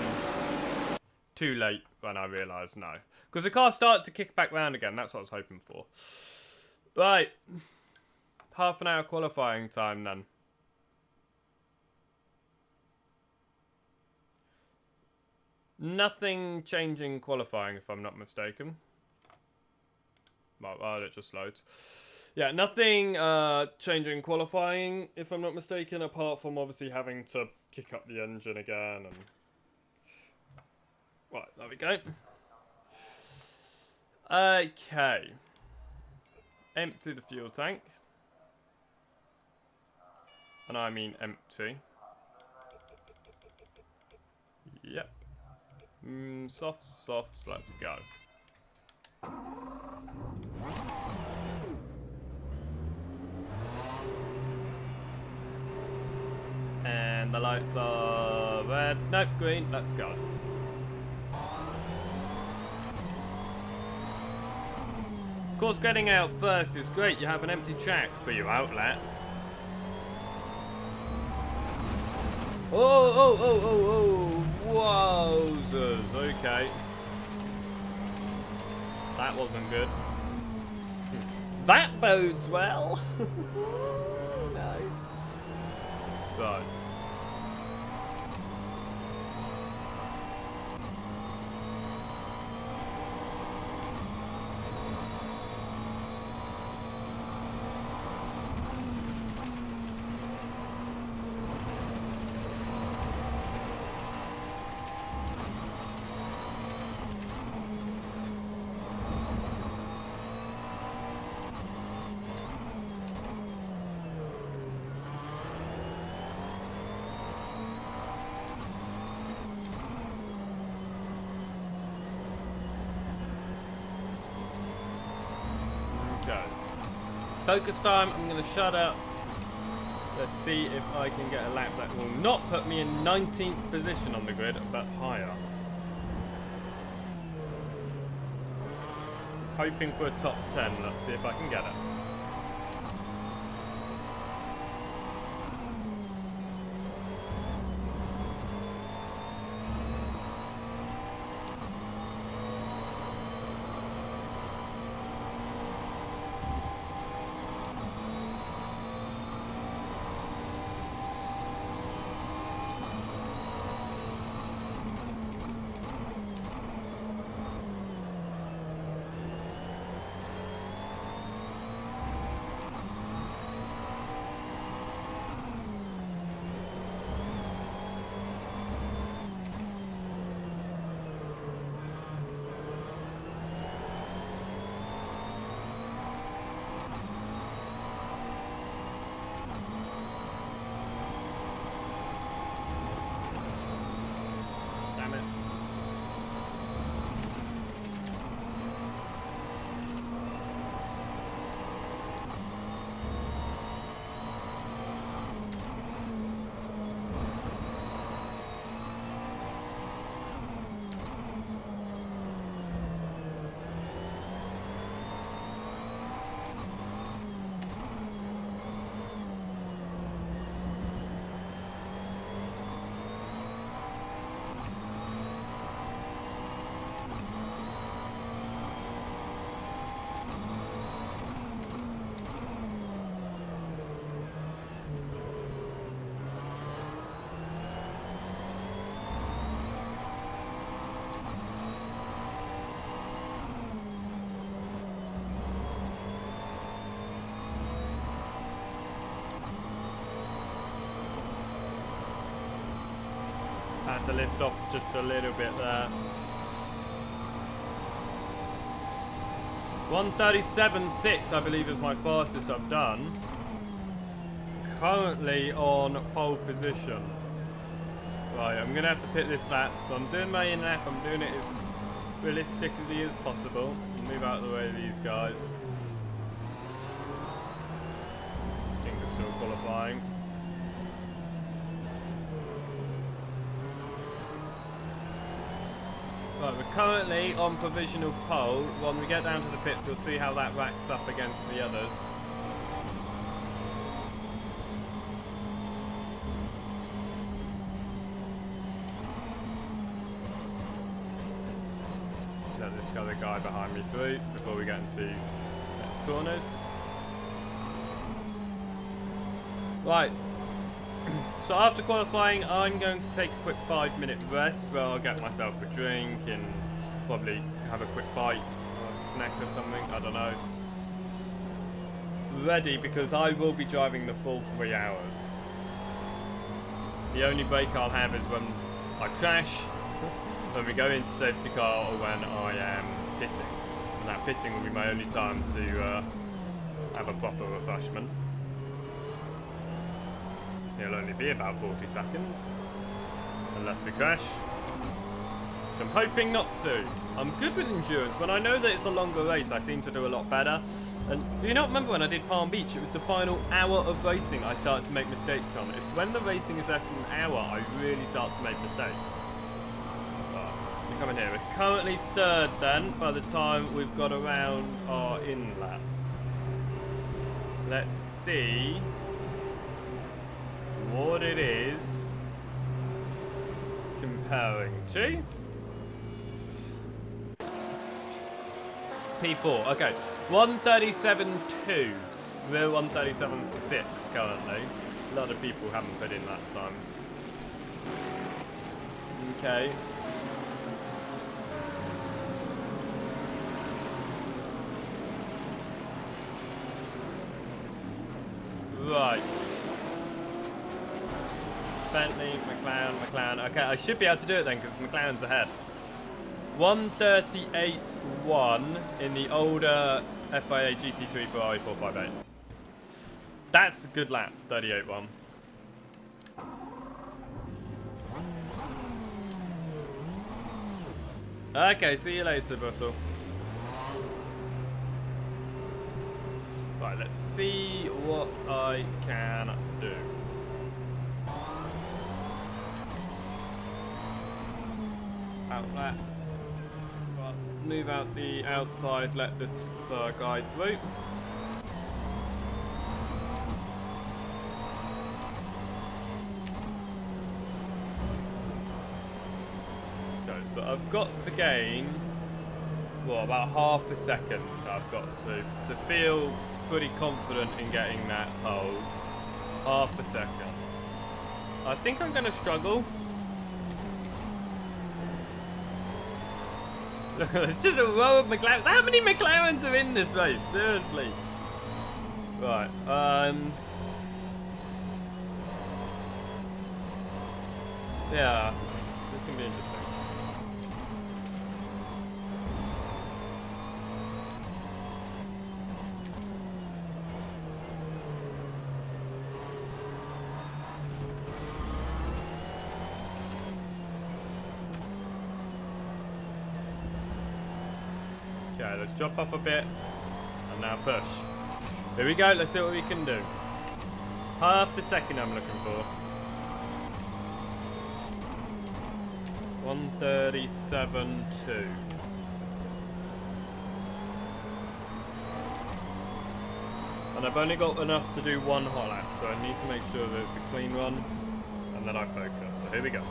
too late when I realised no. Because the car started to kick back round again, that's what I was hoping for. Right, half an hour qualifying time then. Nothing changing qualifying if I'm not mistaken. Well, it just loads. Yeah, nothing changing qualifying if I'm not mistaken, apart from obviously having to kick up the engine again. And right, there we go. Okay. Empty the fuel tank. And I mean empty. Yep. Softs, let's go. And the lights are red, no, green, let's go. Of course, getting out first is great. You have an empty track for your outlet. Oh, wowzers, okay. That wasn't good. That bodes well. No. Right. Focus time, I'm going to shut up. Let's see if I can get a lap that will not put me in 19th position on the grid, but higher. Hoping for a top 10, let's see if I can get it. Had to lift off just a little bit there. 1:37.6, I believe, is my fastest I've done. Currently on pole position. Right, I'm gonna have to pit this lap. So I'm doing my in lap. I'm doing it as realistically as possible. Move out of the way of these guys. I think they're still qualifying. Right, we're currently on provisional pole. When we get down to the pits, we'll see how that racks up against the others. Let this other guy behind me through before we get into next corners. Right. So after qualifying, I'm going to take a quick 5-minute rest where I'll get myself a drink and probably have a quick bite or a snack or something, I don't know. Ready, because I will be driving the full 3 hours. The only break I'll have is when I crash, when we go into safety car, or when I am pitting. And that pitting will be my only time to have a proper refreshment. It'll only be about 40 seconds, unless we crash. So I'm hoping not to. I'm good with endurance. When I know that it's a longer race, I seem to do a lot better. And do you not remember when I did Palm Beach? It was the final hour of racing I started to make mistakes on. When the racing is less than an hour, I really start to make mistakes. We're coming here. We're currently third then, by the time we've got around our in lap. Let's see what it is comparing to P4. Okay, 1:37.2. We're 1:37.6 currently. A lot of people haven't put in lap times. Okay. Right. Bentley, McLaren. Okay, I should be able to do it then because McLaren's ahead. 1:38.1 in the older FIA GT3 Ferrari 458. That's a good lap, 38.1. Okay, see you later, Buttle. Right, let's see what I can do. Outlet. Well, move out the outside, let this guy through. Okay, so I've got to gain, well, about half a second. I've got to feel pretty confident in getting that pole. Half a second. I think I'm going to struggle. Just a row of McLarens. How many McLarens are in this race? Seriously. Right. Yeah. This can be interesting. Okay, let's drop off a bit, and now push. Here we go, let's see what we can do. Half the second I'm looking for. 1:37.2. And I've only got enough to do one hot lap, so I need to make sure that it's a clean one, and then I focus. So here we go.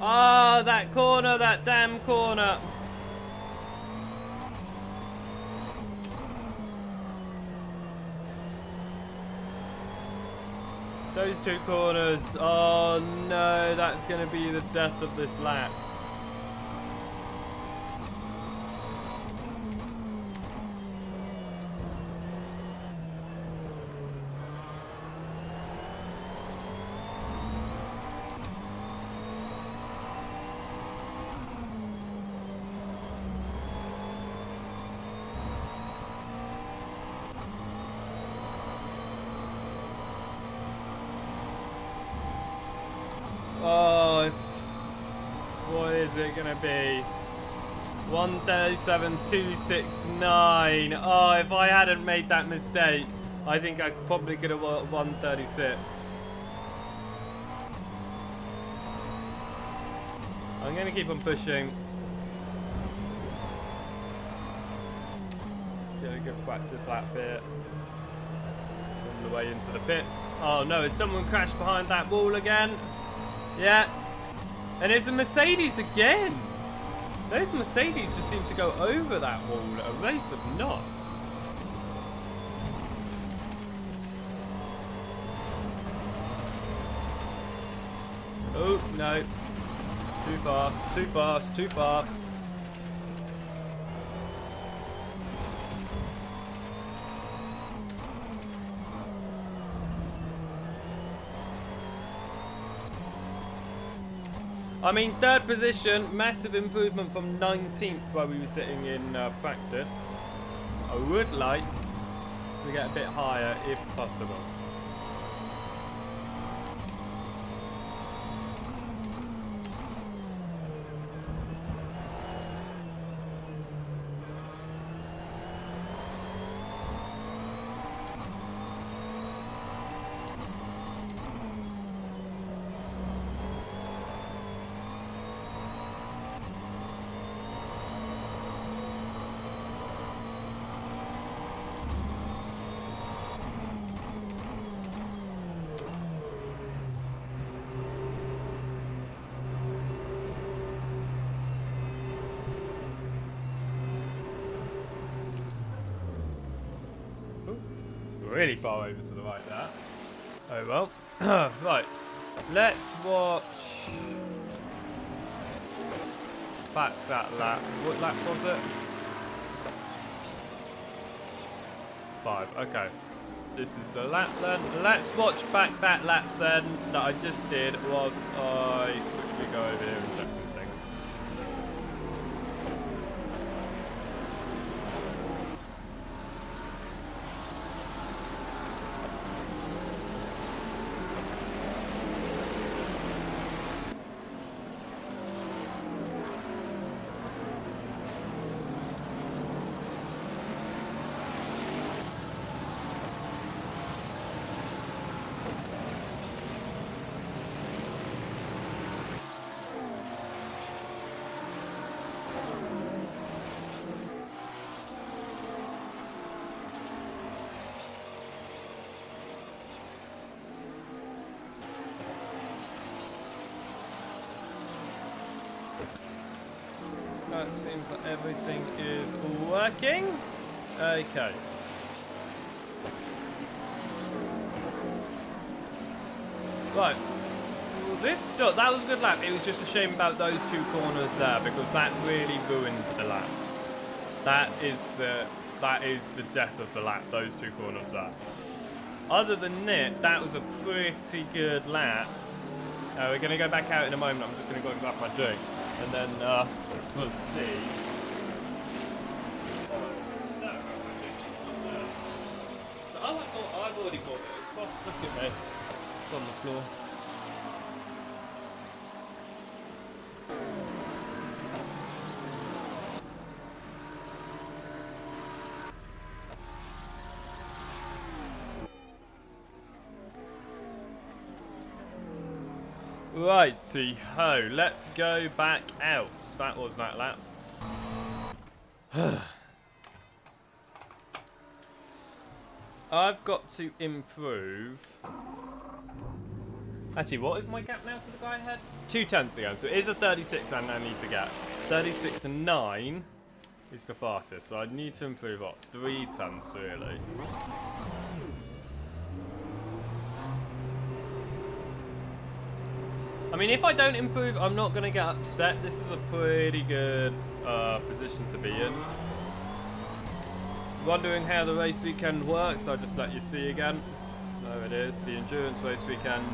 Ah, that corner, that damn corner. Those two corners. Oh no, that's going to be the death of this lap. Oh, what is it going to be? 137.269. Oh, if I hadn't made that mistake, I think I probably could have won 136. I'm going to keep on pushing. Get a good practice lap here. On the way into the pits. Oh no, has someone crashed behind that wall again? Yeah. And it's a Mercedes again. Those Mercedes just seem to go over that wall at a rate of knots. Oh, no. Too fast, too fast, too fast. I mean, third position, massive improvement from 19th where we were sitting in practice. I would like to get a bit higher if possible. Really far over to the right there. Oh well. Right. Let's watch back that lap. What lap was it? 5. Okay. This is the lap then. Let's watch back that lap then that I just did whilst I quickly go over here and check some things. It seems that everything is working. Okay. Right. That was a good lap. It was just a shame about those two corners there because that really ruined the lap. That is the death of the lap. Those two corners there. Other than it, that was a pretty good lap. We're going to go back out in a moment. I'm just going to go and grab my drink. And then we'll see. Oh, I've already bought it. Look at me. It's on the floor. Right, see ho. Let's go back out. That was that lap. I've got to improve Actually, what is my gap now to the guy ahead? 2 tenths again, so it is a 36 and I need to get. 36 and 9 is the fastest, so I need to improve what? 3 tenths really. I mean, if I don't improve, I'm not going to get upset. This is a pretty good position to be in. Wondering how the race weekend works, I'll just let you see again. There it is, the endurance race weekend.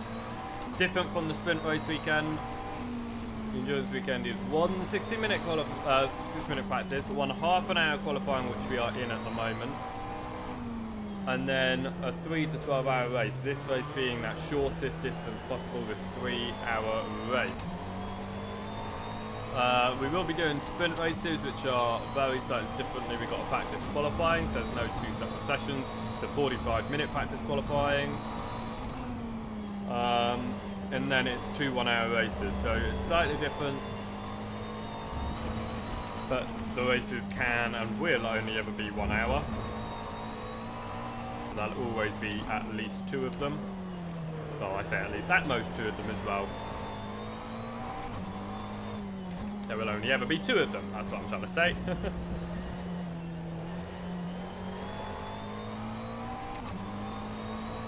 Different from the sprint race weekend. The endurance weekend is one 60-minute 6-minute practice, one half-an-hour qualifying, which we are in at the moment, and then a 3 to 12-hour race. This race being that shortest distance possible with 3-hour race. We will be doing sprint races, which are very slightly differently. We've got a practice qualifying, so there's no 2 separate sessions. It's a 45-minute practice qualifying. And then it's 2 one-hour races, so it's slightly different. But the races can and will only ever be 1 hour. There'll always be at least 2 of them. Well, I say at least, at most 2 of them as well. There will only ever be 2 of them, that's what I'm trying to say.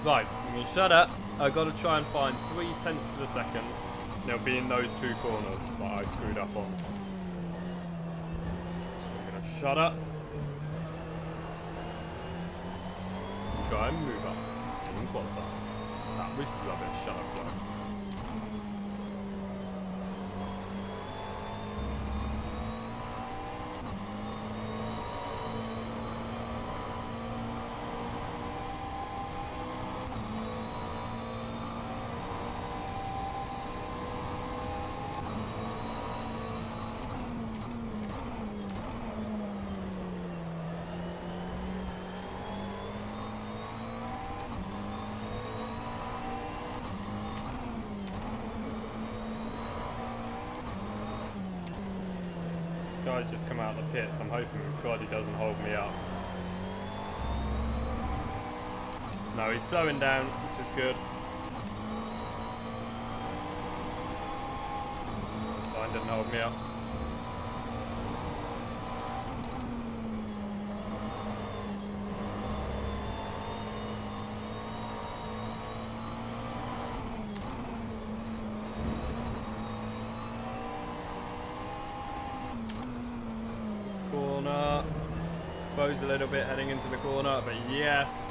Right, I'm going to shut up. I've got to try and find 3 tenths of a second. They'll be in those 2 corners that I screwed up on. So I'm going to shut up. And try and move up. And qualify. That was rubbish. Shut up, though. Guy's just come out of the pits. I'm hoping God he doesn't hold me up. No, he's slowing down, which is good. That's fine, didn't hold me up. Corner, exposed a little bit heading into the corner, but yes.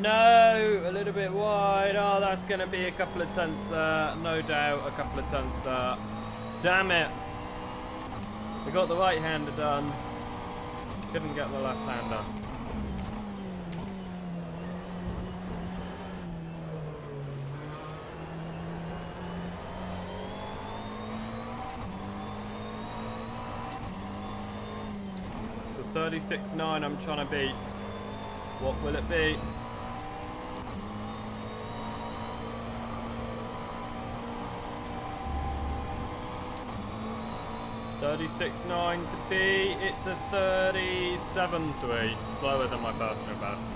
No, a little bit wide. Oh, that's going to be a couple of tenths there. No doubt, a couple of tenths there. Damn it. We got the right-hander done. Couldn't get the left-hander. So 36.9 I'm trying to beat. What will it be? $36.9 to be. It's a 37.3, slower than my personal best.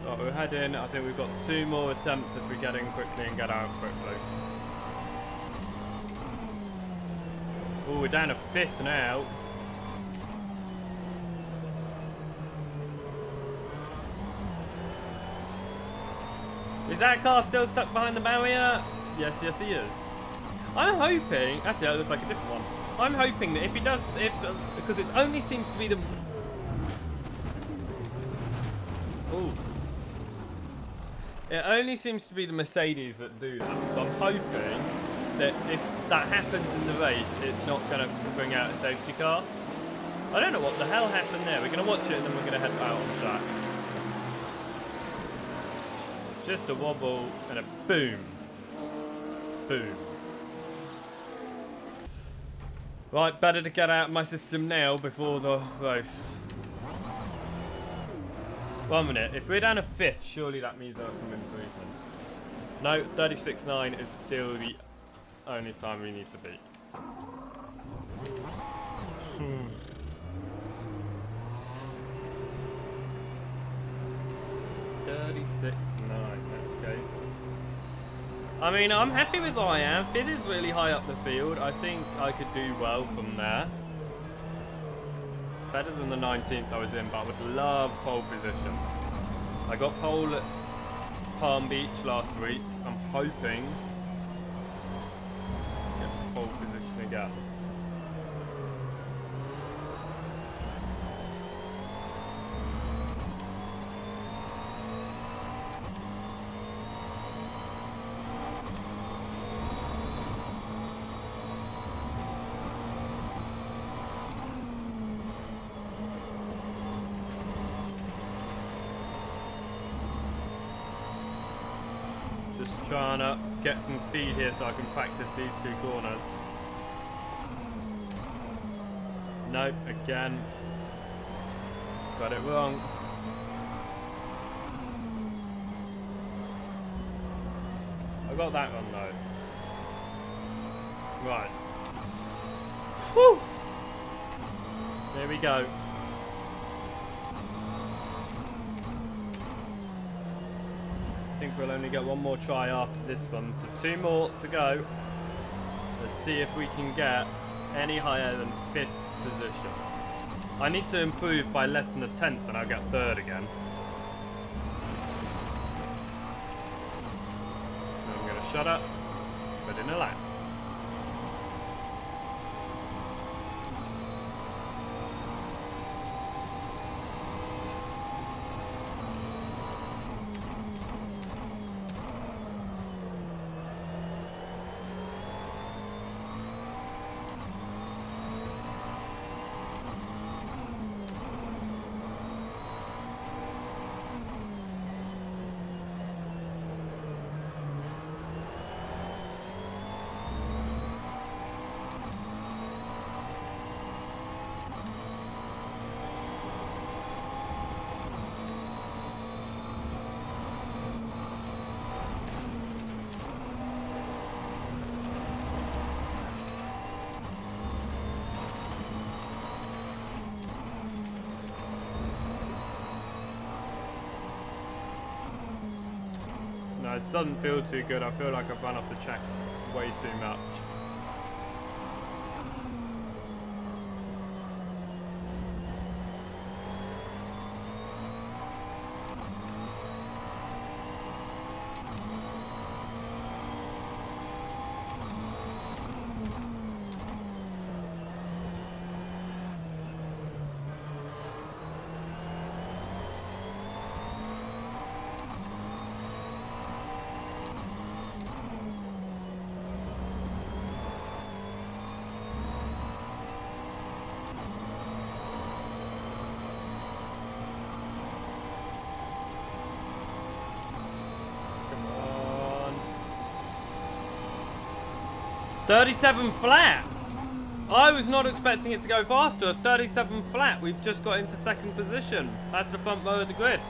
Right, we're heading. I think we've got 2 more attempts if we get in quickly and get out quickly. Oh, we're down to 5th now. Is that car still stuck behind the barrier? Yes, yes he is. I'm hoping, actually that looks like a different one. I'm hoping that if he does, because it only seems to be the... Ooh. It only seems to be the Mercedes that do that. So I'm hoping that if that happens in the race, it's not going to bring out a safety car. I don't know what the hell happened there. We're going to watch it and then we're going to head out on the track. Just a wobble and a boom. Boom. Right, better to get out of my system now before the race. 1 minute. If we're down to 5th, surely that means there are some improvements. No, 36.9 is still the only time we need to beat. 26.9. Okay. I mean, I'm happy with what I am. Fifth is really high up the field. I think I could do well from there. Better than the 19th I was in, but I would love pole position. I got pole at Palm Beach last week. I'm hoping to get the pole position again. Just trying to get some speed here so I can practice these two corners. Nope, again. Got it wrong. I got that one though. Right. Whew! There we go. I think we'll only get one more try after this one, so 2 more to go. Let's see if we can get any higher than 5th position. I need to improve by less than a 10th and I'll get 3rd again. I'm going to shut up, put in a lap. No, it doesn't feel too good. I feel like I've run off the track way too much. Come on. 37 flat. I was not expecting it to go faster. 37 flat. We've just got into 2nd position. That's the front row of the grid.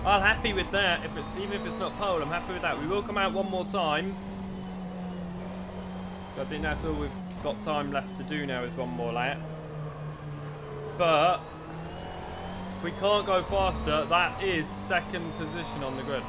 I'm happy with that. Even if it's not pole, I'm happy with that. We will come out one more time. I think that's all we've got time left to do now is one more lap. But if we can't go faster, that is 2nd position on the grid.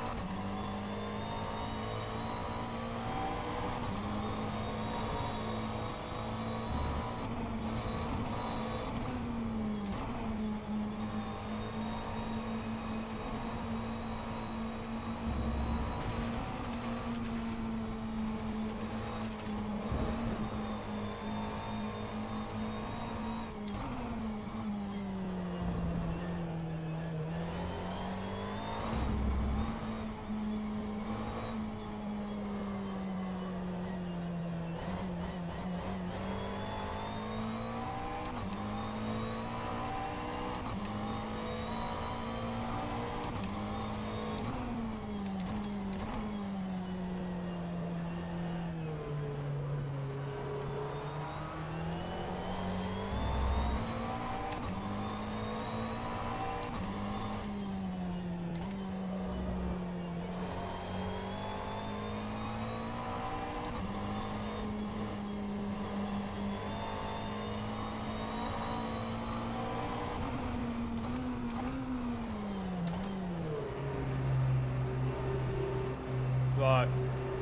Right,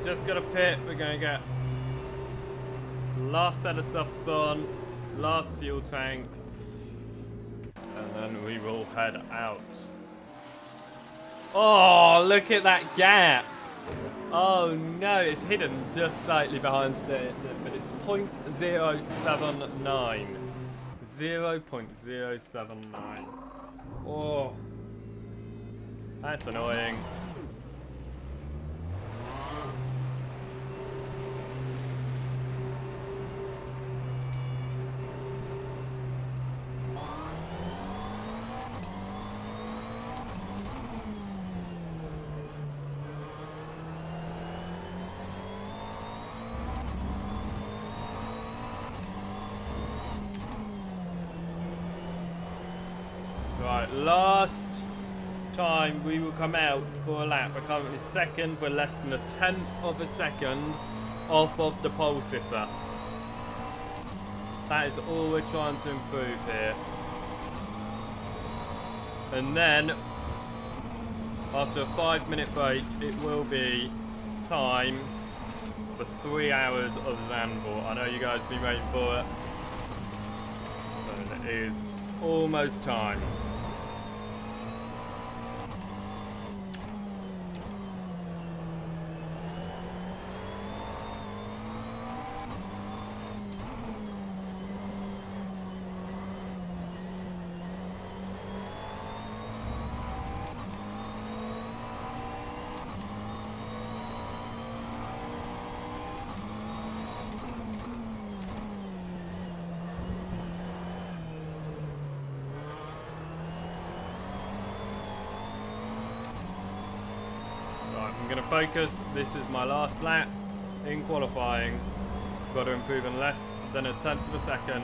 just got a pit. We're going to get last set of softs on, last fuel tank, and then we will head out. Oh, look at that gap. Oh no, it's hidden just slightly behind but it's 0.079. 0.079. Oh, that's annoying. Right, last time we will come out for a lap. We're currently second. We're less than 1/10 of a second off of the pole sitter. That is all we're trying to improve here. And then, after a 5-minute break, it will be time for 3 hours of Zandvoort. I know you guys have been waiting for it. And it is almost time. I'm going to focus. This is my last lap in qualifying. Got to improve in less than 1/10 of a second.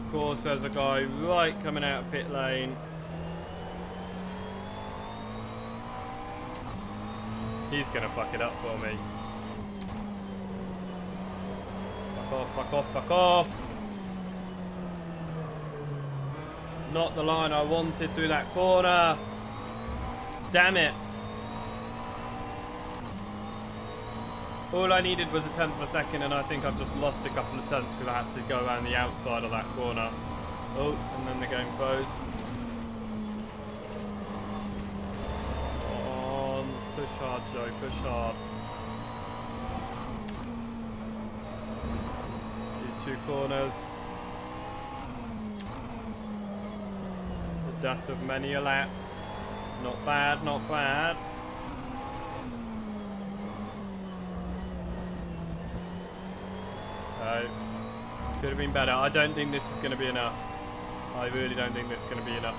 Of course, there's a guy right coming out of pit lane. He's gonna fuck it up for me. Fuck off, fuck off, fuck off! Not the line I wanted through that corner. Damn it. All I needed was 1/10 of a second, and I think I've just lost a couple of tenths because I had to go around the outside of that corner. Oh, and then they're going close. Push hard, Joe, push hard. These 2 corners. The death of many a lap. Not bad, not bad. Could have been better. I don't think this is going to be enough. I really don't think this is going to be enough.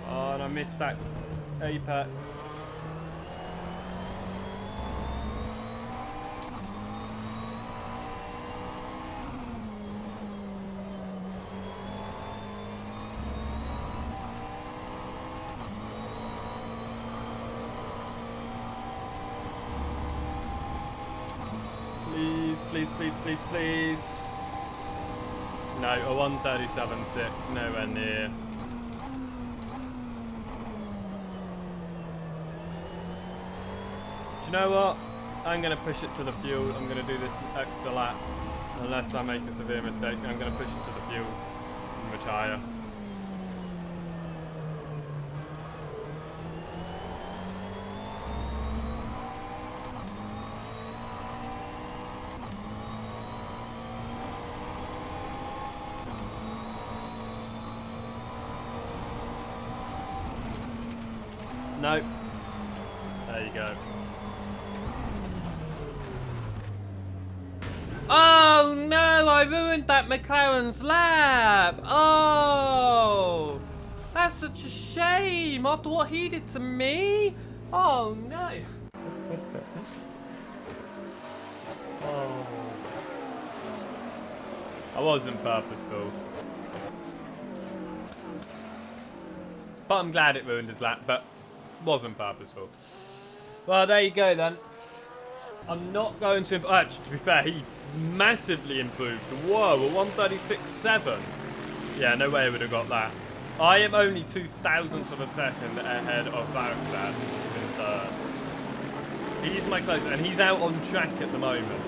Oh, and I missed that apex. Please, please, please, please, please. No, a 1:37.6, nowhere near. Do you know what? I'm going to push it to the fuel. I'm going to do this extra lap. Unless I make a severe mistake, I'm going to push it to the fuel and retire. No. There you go. Oh no, I ruined that McLaren's lap. Oh, that's such a shame after what he did to me. Oh no. Oh. I wasn't purposeful. But I'm glad it ruined his lap, but wasn't purposeful. Well, there you go then. I'm not going to... Actually, to be fair, he massively improved. Whoa, a 136.7. Yeah, no way I would have got that. I am only 0.02 of a second ahead of Varexat in third. He's my closest, and he's out on track at the moment.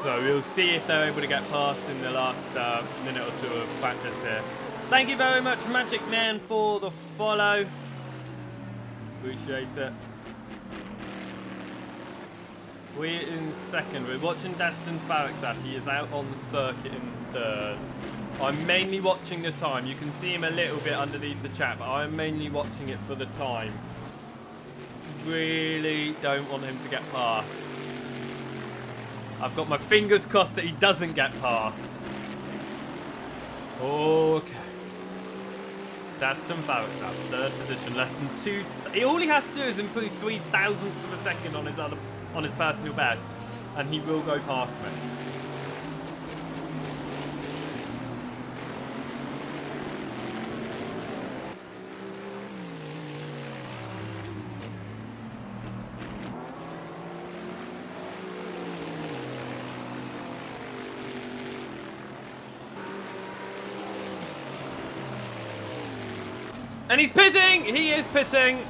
So we'll see if they're able to get past in the last minute or two of practice here. Thank you very much, Magic Man, for the follow. Appreciate it. We're in second. We're watching Daston Varexat. He is out on the circuit in third. I'm mainly watching the time. You can see him a little bit underneath the chat, but I'm mainly watching it for the time. Really don't want him to get past. I've got my fingers crossed that he doesn't get past. Okay. Daston Varexat, third position, less than 2. All he has to do is improve 0.003 of a second on his personal best, and he will go past me. And he's pitting! He is pitting!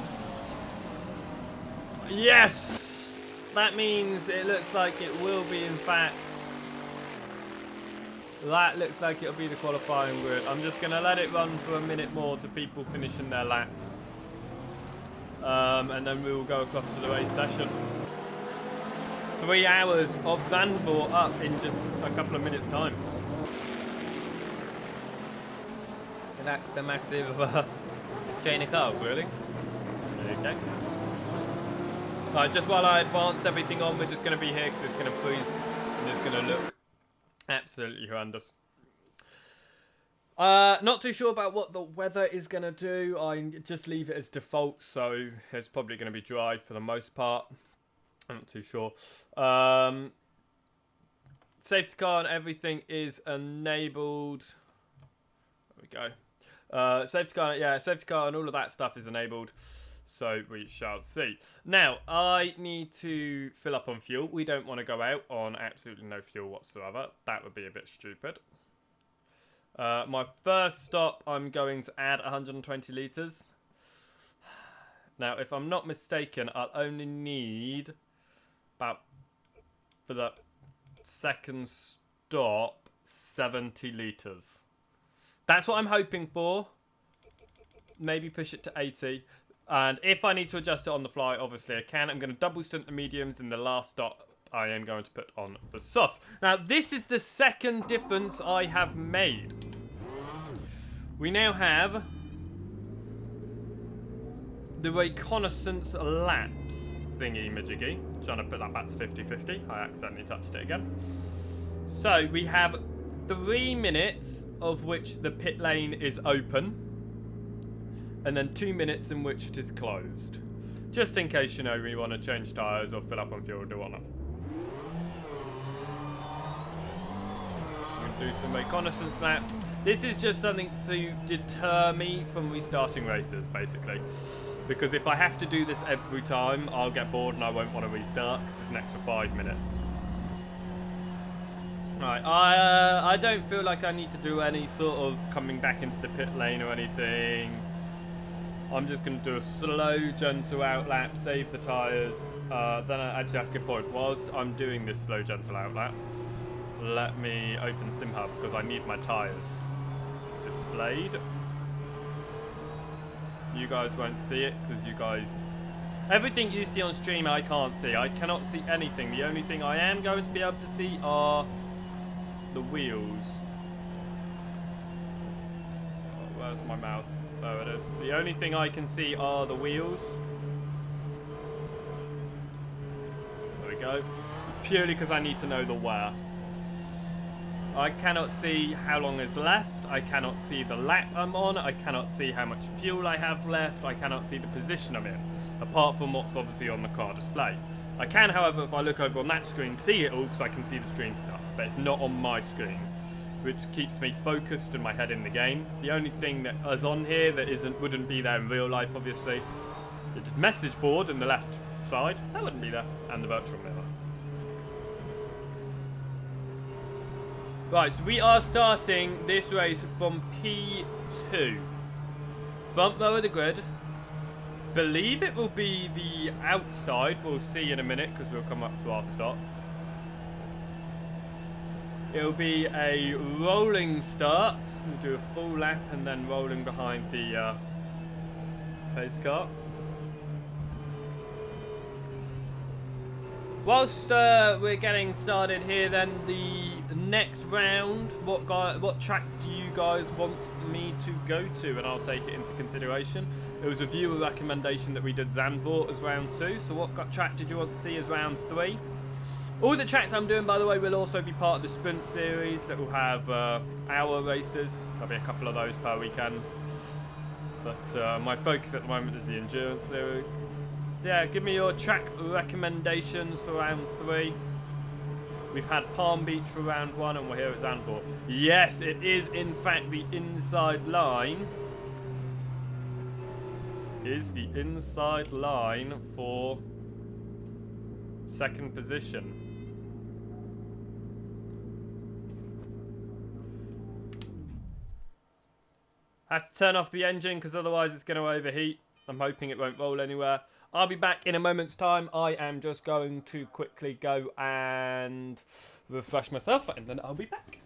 Yes! That means it looks like it will be, in fact... That looks like it'll be the qualifying grid. I'm just going to let it run for a minute more to people finishing their laps. And then we will go across to the race session. 3 hours of Zandvoort up in just a couple of minutes' time. And that's the massive... chain of cars, really. Okay. Right, just while I advance everything on, we're just going to be here because it's going to freeze and it's going to look absolutely horrendous. Not too sure about what the weather is going to do. I just leave it as default, so it's probably going to be dry for the most part. I'm not too sure. Safety car and everything is enabled. There we go. Safety car, yeah, safety car and all of that stuff is enabled, so we shall see. Now, I need to fill up on fuel. We don't want to go out on absolutely no fuel whatsoever. That would be a bit stupid. My first stop, I'm going to add 120 litres. Now, if I'm not mistaken, I'll only need about, for the second stop, 70 litres. That's what I'm hoping for. Maybe push it to 80. And if I need to adjust it on the fly, obviously I can. I'm going to double stunt the mediums. In the last stop, I am going to put on the softs. Now, this is the second difference I have made. We now have the reconnaissance laps thingy-majiggy. Trying to put that back to 50-50. I accidentally touched it again. So, we have 3 minutes of which the pit lane is open, and then 2 minutes in which it is closed. Just in case, you know, we want to change tyres or fill up on fuel or do whatnot. So we can do some reconnaissance laps. This is just something to deter me from restarting races, basically. Because if I have to do this every time, I'll get bored and I won't want to restart because it's an extra 5 minutes. Right, I don't feel like I need to do any sort of coming back into the pit lane or anything. I'm just going to do a slow, gentle outlap, save the tyres. Then I actually ask a point. Whilst I'm doing this slow, gentle outlap, let me open SimHub because I need my tyres displayed. You guys won't see it because you guys... Everything you see on stream I can't see. I cannot see anything. The only thing I am going to be able to see are... the wheels. Where's my mouse? There it is. The only thing I can see are the wheels. There we go. Purely because I need to know the where. I cannot see how long is left. I cannot see the lap I'm on. I cannot see how much fuel I have left. I cannot see the position I'm in, apart from what's obviously on the car display. I can, however, if I look over on that screen, see it all because I can see the stream stuff, but it's not on my screen. which keeps me focused and my head in the game. The only thing that is on here that wouldn't be there in real life, obviously, is just message board in the left side. That wouldn't be there, and the virtual mirror. Right, so we are starting this race from P2. Front row of the grid. Believe it will be the outside. We'll see in a minute because we'll come up to our stop. It'll be a rolling start. We'll do a full lap and then rolling behind the pace car. Whilst we're getting started here, then the next round, what track do you guys want me to go to? And I'll take it into consideration. It was a viewer recommendation that we did Zandvoort as round 2. So what track did you want to see as round 3? All the tracks I'm doing, by the way, will also be part of the sprint series that will have hour races. There'll be a couple of those per weekend. But my focus at the moment is the endurance series. So yeah, give me your track recommendations for round 3. We've had Palm Beach for round 1 and we're here at Zandvoort. Yes, it is in fact the inside line. It is the inside line for second position. Had to turn off the engine because otherwise it's going to overheat. I'm hoping it won't roll anywhere. I'll be back in a moment's time. I am just going to quickly go and refresh myself and then I'll be back.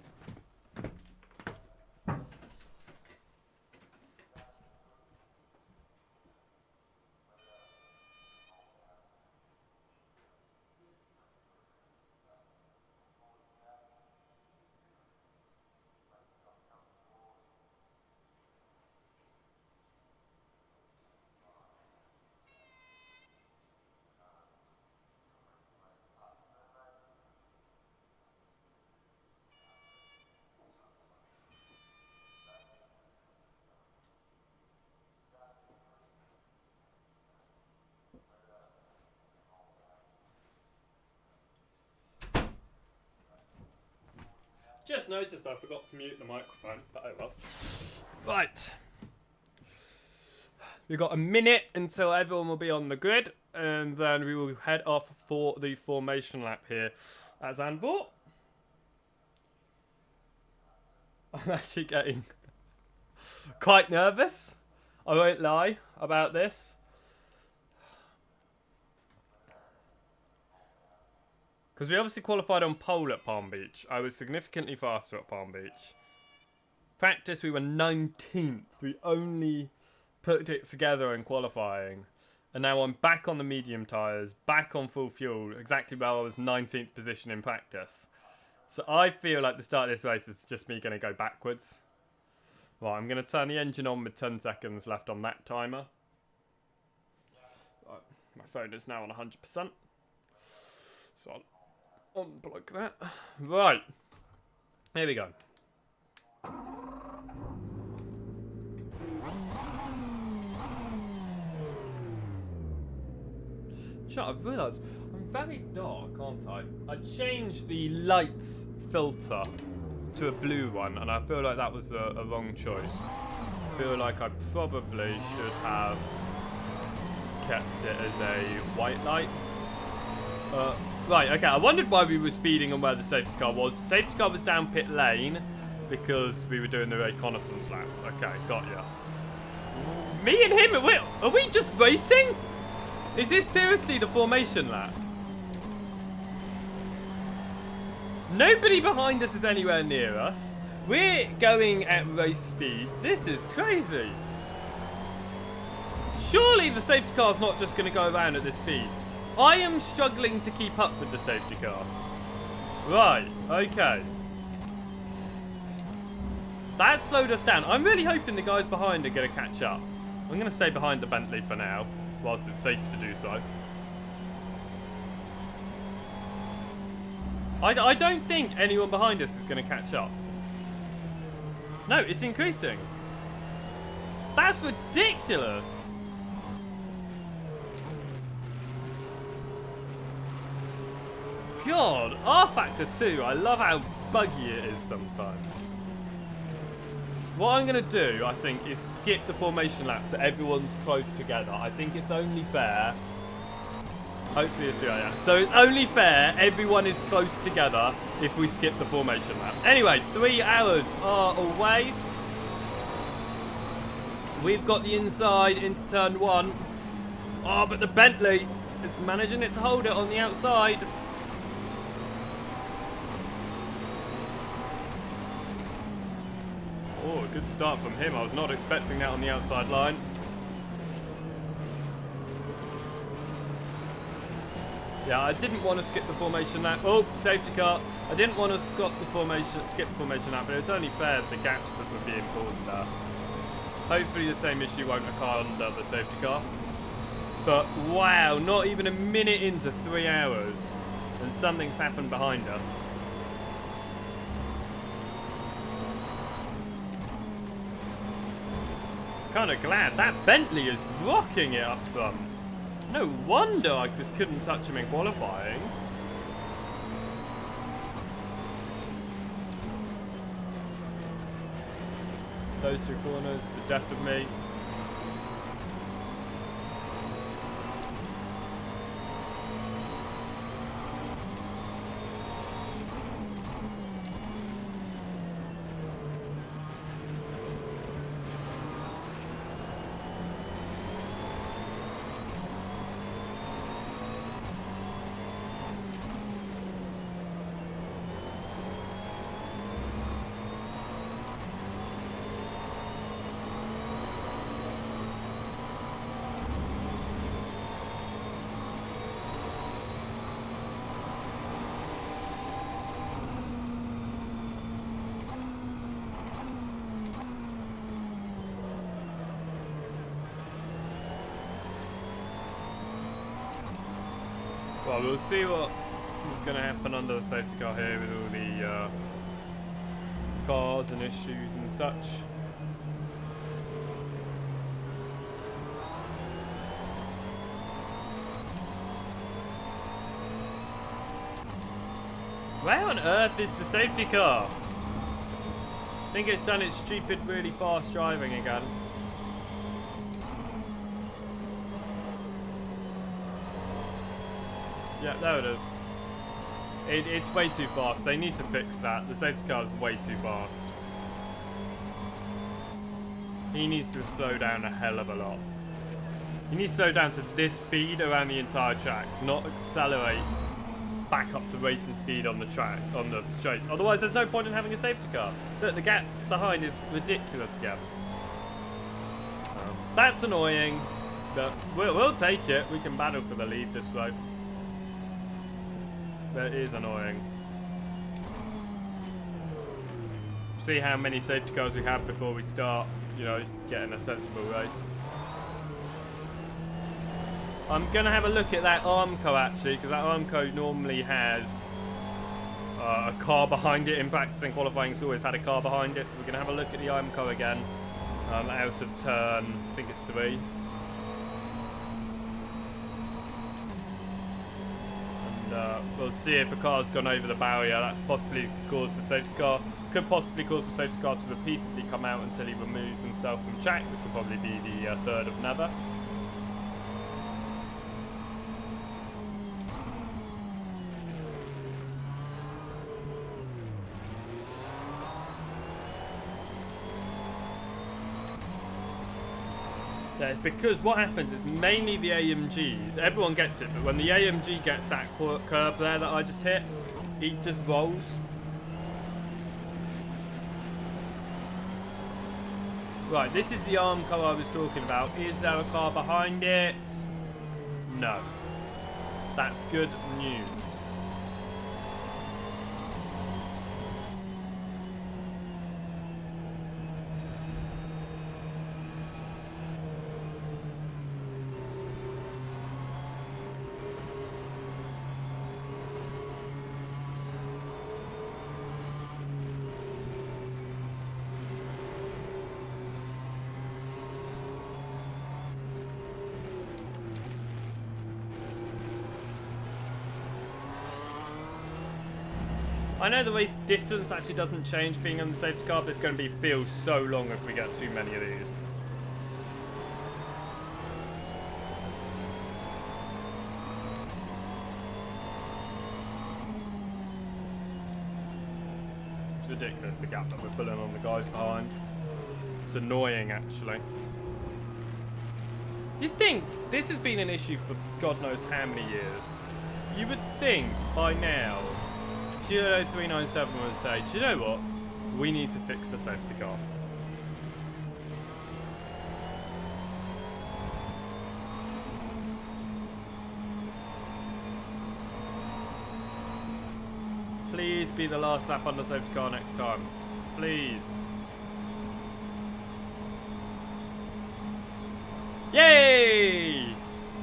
Just noticed I forgot to mute the microphone, but oh well. Right. We've got a minute until everyone will be on the grid, and then we will head off for the formation lap here at Zandvoort. I'm actually getting quite nervous, I won't lie, about this. Because we obviously qualified on pole at Palm Beach. I was significantly faster at Palm Beach. Practice, we were 19th. We only put it together in qualifying. And now I'm back on the medium tyres, back on full fuel, exactly where I was 19th position in practice. So I feel like the start of this race is just me going to go backwards. Right, I'm going to turn the engine on with 10 seconds left on that timer. Right, my phone is now on 100%. So I'll unplug that. Right. Here we go. Shut up, I've realised I'm very dark, aren't I? I changed the lights filter to a blue one and I feel like that was a wrong choice. I feel like I probably should have kept it as a white light. Right, okay, I wondered why we were speeding and where the safety car was. The safety car was down pit lane because we were doing the reconnaissance laps. Okay, got ya. Me and him, are we just racing? Is this seriously the formation lap? Nobody behind us is anywhere near us. We're going at race speeds. This is crazy. Surely the safety car's not just going to go around at this speed. I am struggling to keep up with the safety car. Right, okay. That slowed us down. I'm really hoping the guys behind are going to catch up. I'm going to stay behind the Bentley for now, whilst it's safe to do so. I don't think anyone behind us is going to catch up. No, it's increasing. That's ridiculous. God, R Factor 2. I love how buggy it is sometimes. What I'm going to do, I think, is skip the formation lap so everyone's close together. I think it's only fair. Hopefully it's right, yeah. So it's only fair everyone is close together if we skip the formation lap. Anyway, 3 hours are away. We've got the inside into turn 1. Oh, but the Bentley is managing it to hold it on the outside. Oh, good start from him. I was not expecting that on the outside line. Yeah, I didn't want to skip the formation lap. Oh, safety car. I didn't want to skip the formation lap, but it's only fair the gaps that were being pulled there. Hopefully the same issue won't occur under the safety car. But wow, not even a minute into 3 hours, and something's happened behind us. Kind of glad that Bentley is rocking it up front. No wonder I just couldn't touch him in qualifying. Those 2 corners, the death of me. Well, we'll see what is going to happen under the safety car here with all the cars and issues and such. Where on earth is the safety car? I think it's done its stupid, really fast driving again. Yeah, there it is. It's way too fast. They need to fix that. The safety car is way too fast. He needs to slow down a hell of a lot. He needs to slow down to this speed around the entire track, not accelerate back up to racing speed on the track, on the straights. Otherwise, there's no point in having a safety car. Look, the gap behind is ridiculous again. That's annoying, but we'll take it. We can battle for the lead this way. That is annoying. See how many safety cars we have before we start, you know, getting a sensible race. I'm going to have a look at that Armco actually, because that Armco normally has a car behind it. In practice and qualifying, it's always had a car behind it. So we're going to have a look at the Armco again, out of turn, I think it's 3. We'll see if a car's gone over the barrier. That's possibly caused the safety car. Could possibly cause the safety car to repeatedly come out until he removes himself from track, which will probably be the 3rd of Never. Yeah, it's because what happens is mainly the AMGs, everyone gets it, but when the AMG gets that curb there that I just hit, he just rolls. Right, this is the Armco I was talking about. Is there a car behind it? No. That's good news. I know the race distance actually doesn't change being on the safety car, but it's going to feel so long if we get too many of these. It's ridiculous, the gap that we're pulling on the guys behind. It's annoying, actually. You'd think this has been an issue for God knows how many years. You would think by now, Studio 397 would say, do you know what? We need to fix the safety car. Please be the last lap on the safety car next time. Please. Yay!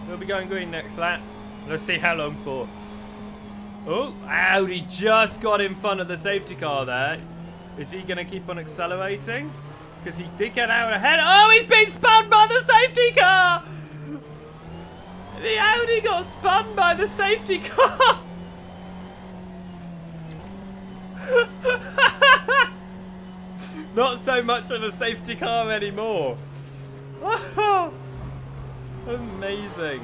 We'll be going green next lap. Let's see how long for. Oh, Audi just got in front of the safety car there. Is he going to keep on accelerating? Because he did get out ahead. Oh, he's been spun by the safety car! The Audi got spun by the safety car! Not so much of a safety car anymore. Amazing.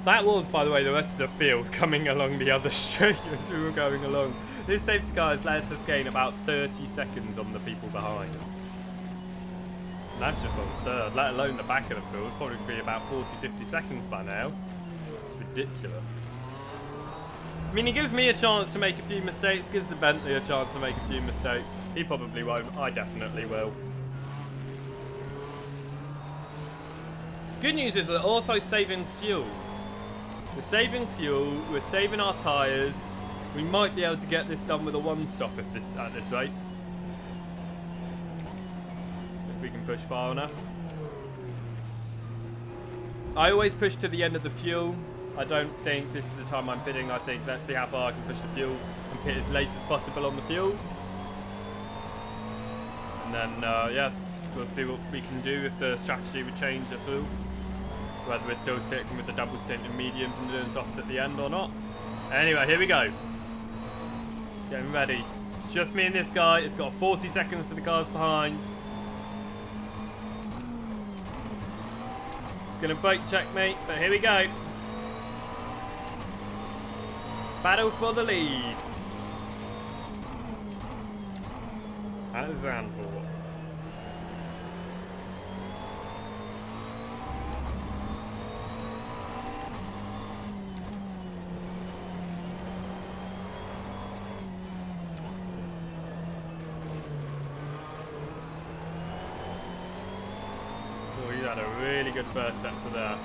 That was, by the way, the rest of the field coming along the other straight as we were going along. This safety car has let us gain about 30 seconds on the people behind. And that's just on third, let alone the back of the field. Probably be about 40-50 seconds by now. It's ridiculous. I mean, he gives me a chance to make a few mistakes, gives the Bentley a chance to make a few mistakes. He probably won't, I definitely will. Good news is we're also saving fuel. We're saving fuel, we're saving our tyres. We might be able to get this done with a one-stop at this rate. If we can push far enough. I always push to the end of the fuel. I don't think this is the time I'm pitting. I think let's see how far I can push the fuel and pit as late as possible on the fuel. And then, yes, we'll see what we can do if the strategy would change at all. Whether we're still sticking with the double stint in mediums and doing softs at the end or not. Anyway, here we go. Getting ready. It's just me and this guy. It's got 40 seconds to the cars behind. It's going to brake check me, but here we go. Battle for the lead. At Zandvoort. Had a really good first set to there.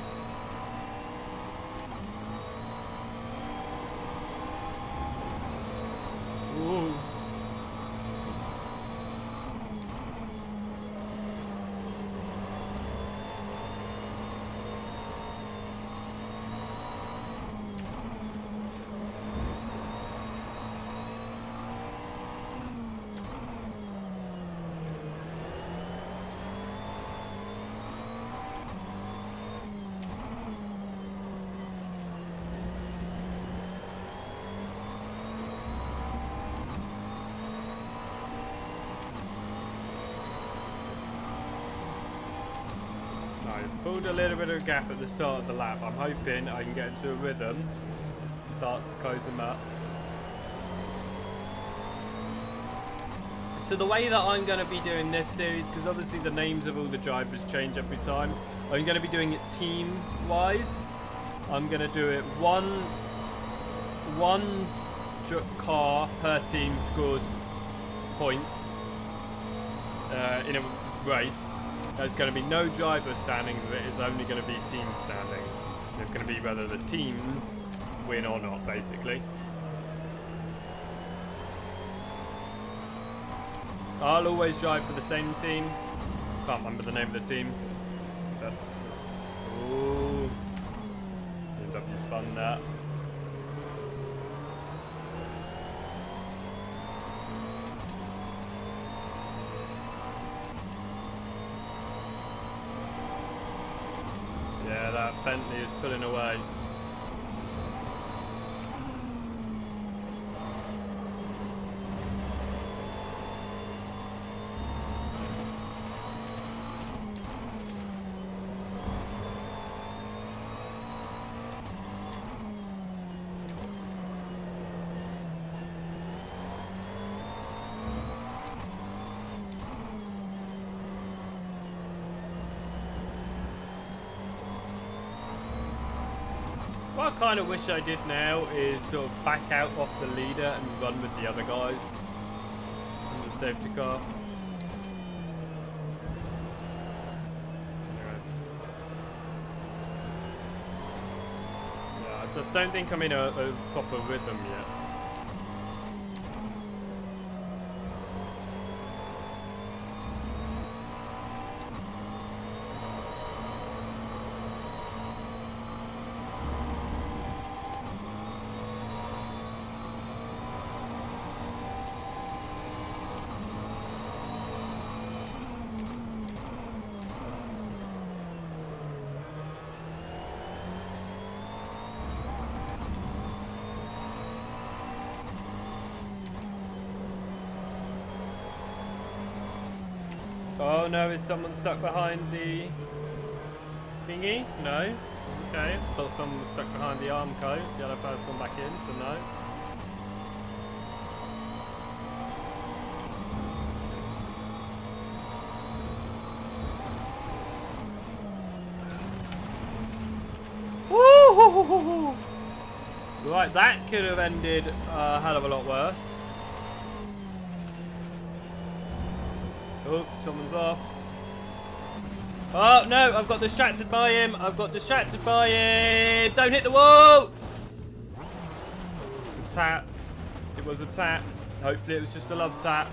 Ooh. Pulled a little bit of a gap at the start of the lap. I'm hoping I can get into a rhythm, start to close them up. So the way that I'm going to be doing this series, because obviously the names of all the drivers change every time, I'm going to be doing it team-wise. I'm going to do it one car per team scores points in a race. There's going to be no driver standings, it is only going to be team standings. It's going to be whether the teams win or not, basically. I'll always drive for the same team. Can't remember the name of the team. But ooh. BMW spun that. that Bentley is pulling away. What I kind of wish I did now is sort of back out off the leader and run with the other guys in the safety car. Yeah, I just don't think I'm in a proper rhythm yet. Oh no, is someone stuck behind the thingy? No. Okay, thought someone was stuck behind the arm coat. Yellow fire's gone back in, so no. Woo! Right, that could have ended a hell of a lot worse. Oh, someone's off. Oh, no, I've got distracted by him. I've got distracted by him. Don't hit the wall. It's a tap. It was a tap. Hopefully it was just a love tap.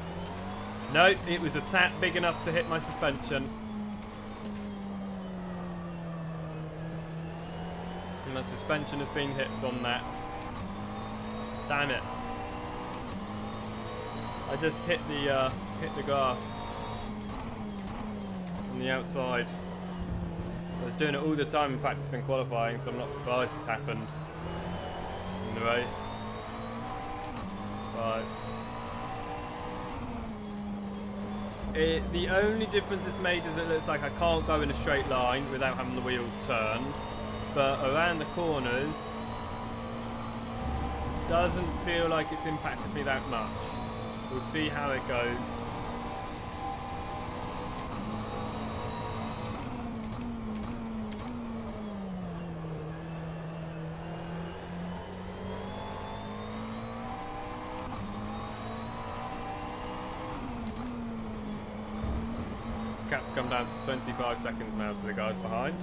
No, it was a tap big enough to hit my suspension. And my suspension has been hit on that. Damn it. I just hit the grass. On the outside. I was doing it all the time in practice and qualifying, so I'm not surprised this happened in the race. Right. The only difference it's made is it looks like I can't go in a straight line without having the wheel turn, but around the corners doesn't feel like it's impacted me that much. We'll see how it goes. Cap's come down to 25 seconds now to the guys behind.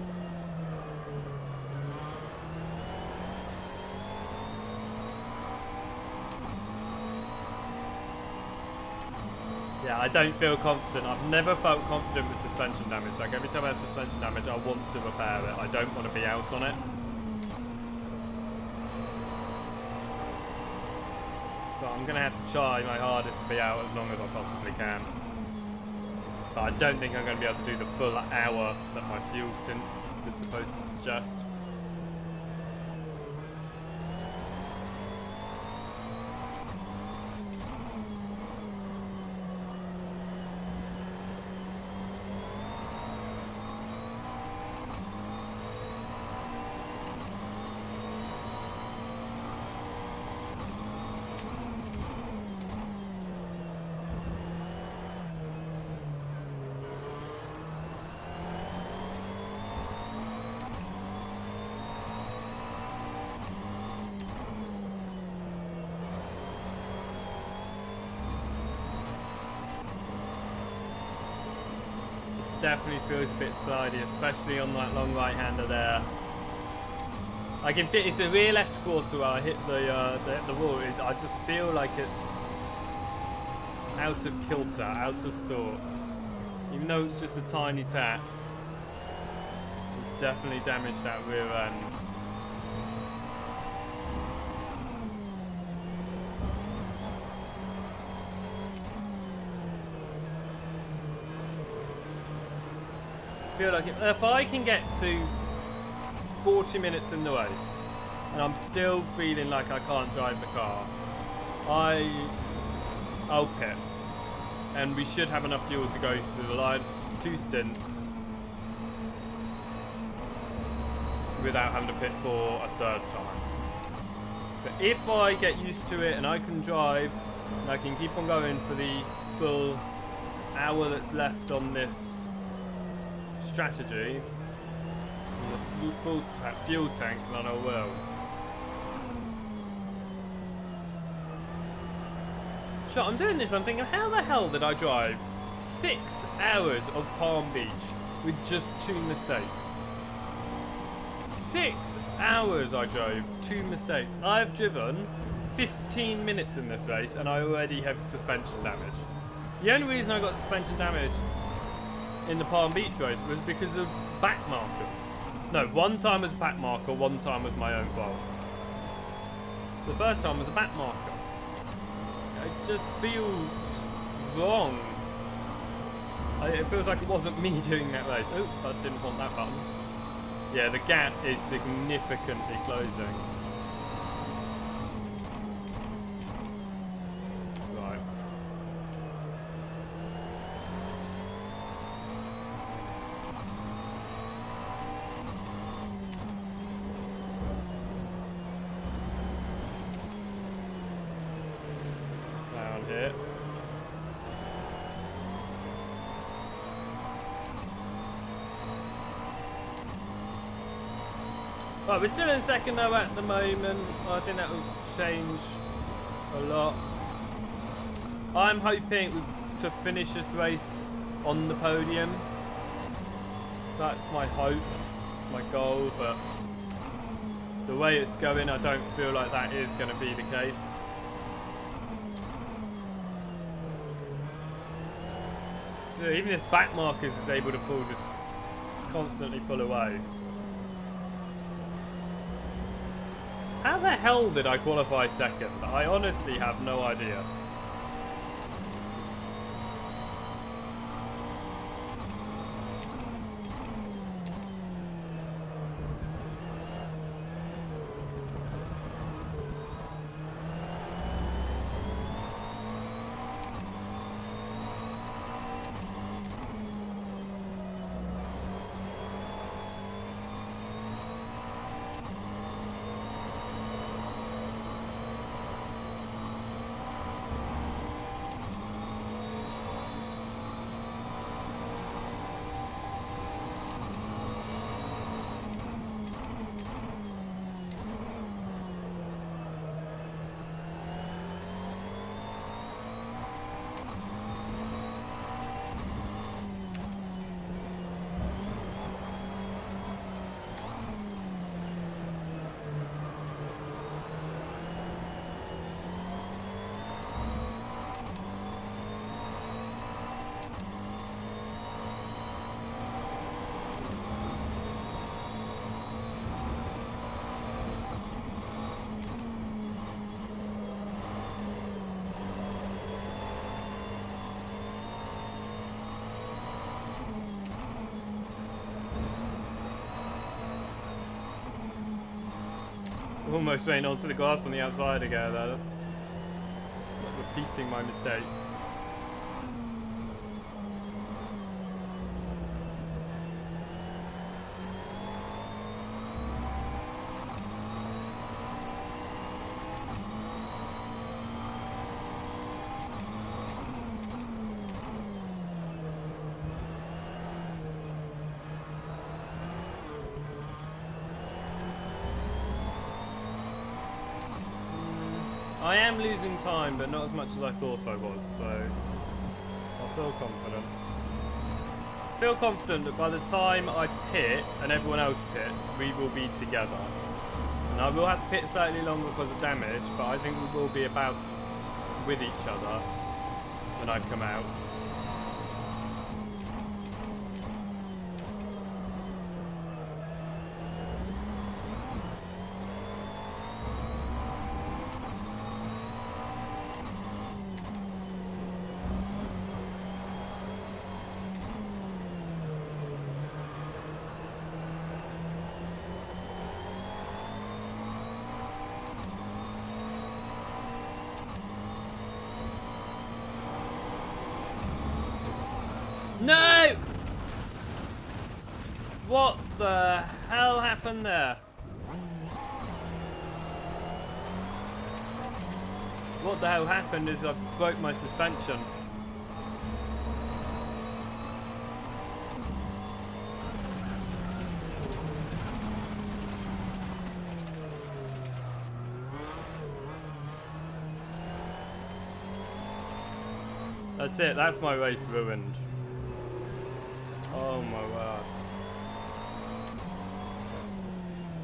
Yeah, I don't feel confident. I've never felt confident with suspension damage. Like every time I have suspension damage, I want to repair it. I don't want to be out on it. So I'm going to have to try my hardest to be out as long as I possibly can. But I don't think I'm going to be able to do the full hour that my fuel stint is supposed to suggest. Definitely feels a bit slidey, especially on that long right-hander there. Like if it's a rear left quarter where I hit the wall, I just feel like it's out of kilter, out of sorts. Even though it's just a tiny tap, it's definitely damaged that rear end. I feel like if I can get to 40 minutes in the race, and I'm still feeling like I can't drive the car. I'll pit, and we should have enough fuel to go through the line. 2 stints without having to pit for a 3rd time. But if I get used to it and I can drive, and I can keep on going for the full hour that's left on this strategy, and the full fuel tank, then I will. So I'm doing this, I'm thinking, how the hell did I drive 6 hours of Palm Beach with just 2 mistakes? 6 hours I drove, 2 mistakes. I've driven 15 minutes in this race and I already have suspension damage. The only reason I got suspension damage in the Palm Beach race was because of back markers. No, one time was a back marker, one time was my own fault. The first time was a back marker. It just feels wrong. It feels like it wasn't me doing that race. Oh, I didn't want that button. Yeah, the gap is significantly closing. Right. Down here. Right, we're still in second though at the moment. I think that was changed a lot. I'm hoping to finish this race on the podium. That's my hope, my goal, but the way it's going, I don't feel like that is going to be the case. Yeah, even this back markers is able to pull, just constantly pull away. How the hell did I qualify second? I honestly have no idea. Almost went onto the glass on the outside again though. Repeating my mistake. I am losing time, but not as much as I thought I was, so I feel confident. I feel confident that by the time I pit and everyone else pits, we will be together. And I will have to pit slightly longer because of damage, but I think we will be about with each other when I come out. No! What the hell happened there? What the hell happened is I broke my suspension. That's it, that's my race ruined. Oh my word.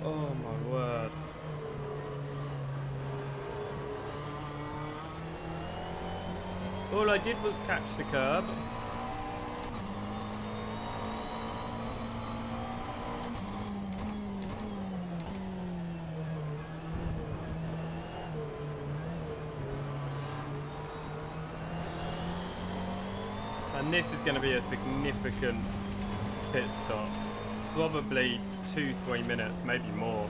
Oh my word. All I did was catch the curb. And this is going to be a significant pit stop. Probably 2-3 minutes, maybe more.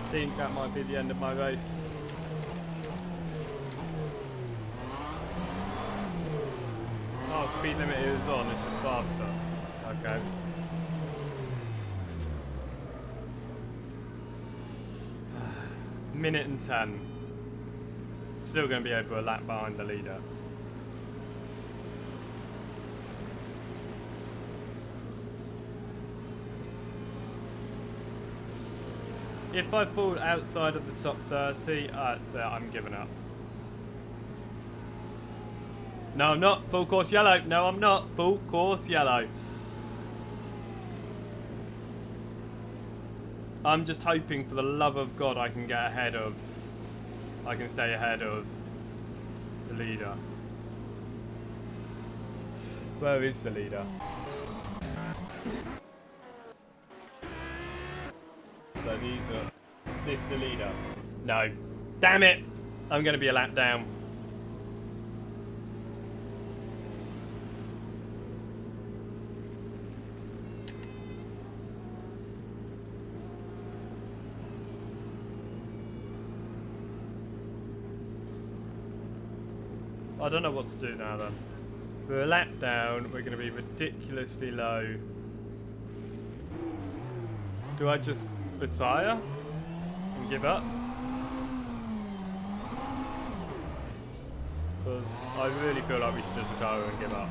I think that might be the end of my race. Oh, speed limit is on, it's just faster. Okay. Minute and 10. Still going to be over a lap behind the leader. If I fall outside of the top 30, that's it, I'm giving up. No, I'm not. Full course yellow. No, I'm not. Full course yellow. I'm just hoping, for the love of God, I can get ahead of... I can stay ahead of the leader. Where is the leader? So these are... This is the leader. No. Damn it! I'm going to be a lap down. I don't know what to do now then. We're a lap down, we're going to be ridiculously low. Do I just retire and give up? Because I really feel like we should just retire and give up.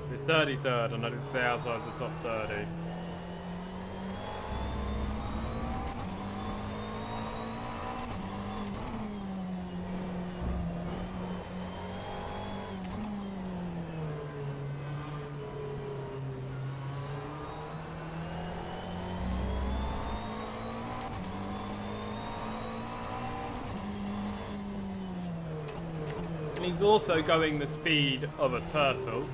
We're 33rd and I didn't stay outside the top 30. And he's also going the speed of a turtle.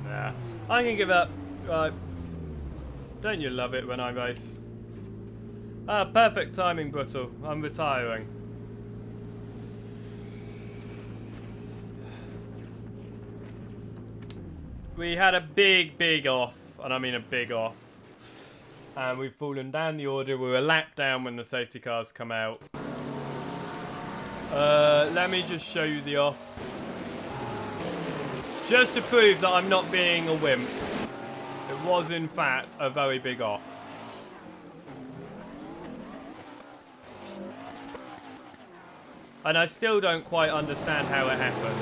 Nah. I can give up. Right. Don't you love it when I race? Ah, perfect timing, Brittle. I'm retiring. We had a big off, and I mean a big off. And we've fallen down the order. We were a lap down when the safety cars come out. Let me just show you the off. Just to prove that I'm not being a wimp. It was, in fact, a very big off. And I still don't quite understand how it happened.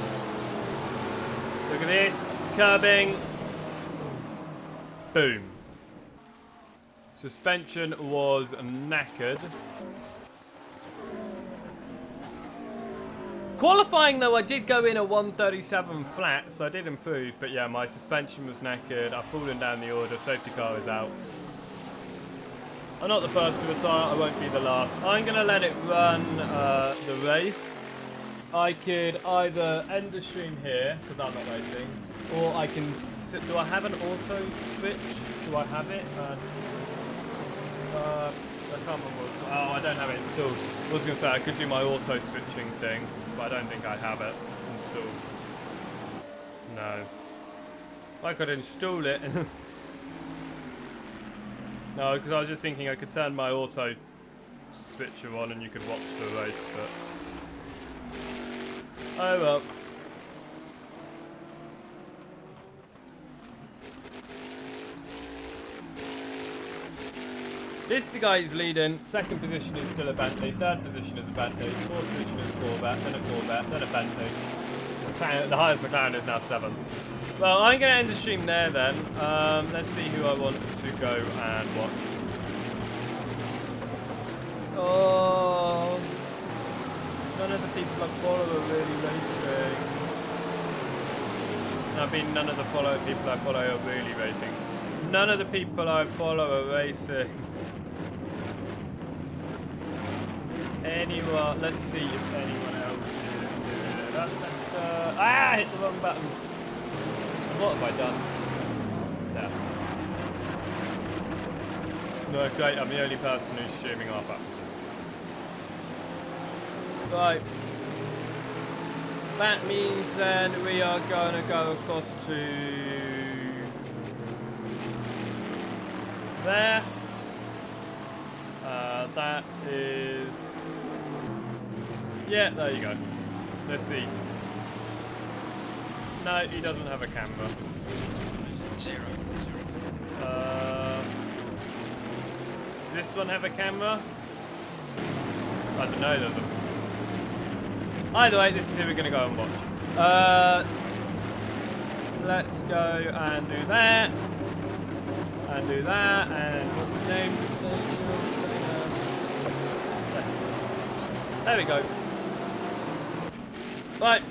Look at this. Curbing. Boom. Suspension was knackered. Qualifying though, I did go in a 137 flat, so I did improve. But yeah, my suspension was knackered. I've fallen down the order. Safety car is out. I'm not the first to retire. I won't be the last. I'm going to let it run the race. I could either end the stream here, because I'm not racing, or I can... Do I have an auto switch? Do I have it? I can't remember. Oh, I don't have it installed. I was going to say I could do my auto switching thing, but I don't think I have it installed. No. I could install it. No, because I was just thinking I could turn my auto switcher on and you could watch the race, but... Oh well. This is the guy who's leading. Second position is still a Bentley. Third position is a Bentley. Fourth position is a Corvette, then a Corvette, then a Bentley. The highest McLaren is now 7. Well, I'm going to end the stream there then. Let's see who I want to go and watch. Oh, none of the people I follow are really racing. I mean, none of the people I follow are really racing. None of the people I follow are racing. Anyone? Let's see if anyone else is. I hit the wrong button. What have I done? Yeah. No, great. I'm the only person who's streaming off that. Right. That means then we are going to go across to there. That is... Yeah, there you go. Let's see. No, he doesn't have a camera. Zero. This one have a camera? I don't know. Either way, this is who we're going to go and watch. Let's go and do that. And do that. And what's his name? There we go. Right.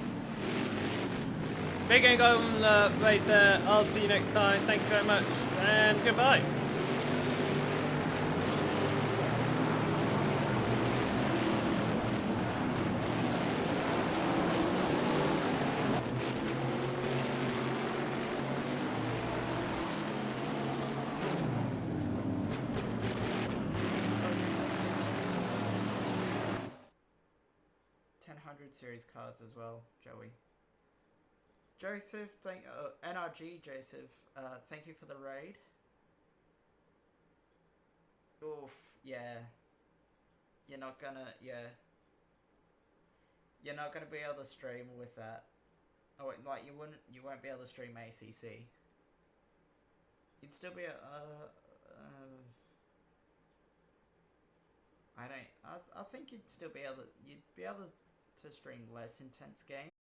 We're going to go right there. I'll see you next time. Thank you very much. And goodbye. Series cards as well, Joey. Joseph, NRG Joseph, thank you for the raid. Oof, yeah. You're not gonna be able to stream with that. Oh, like you won't be able to stream ACC. You'd still be I think you'd still be able to, you'd be able to stream less intense games.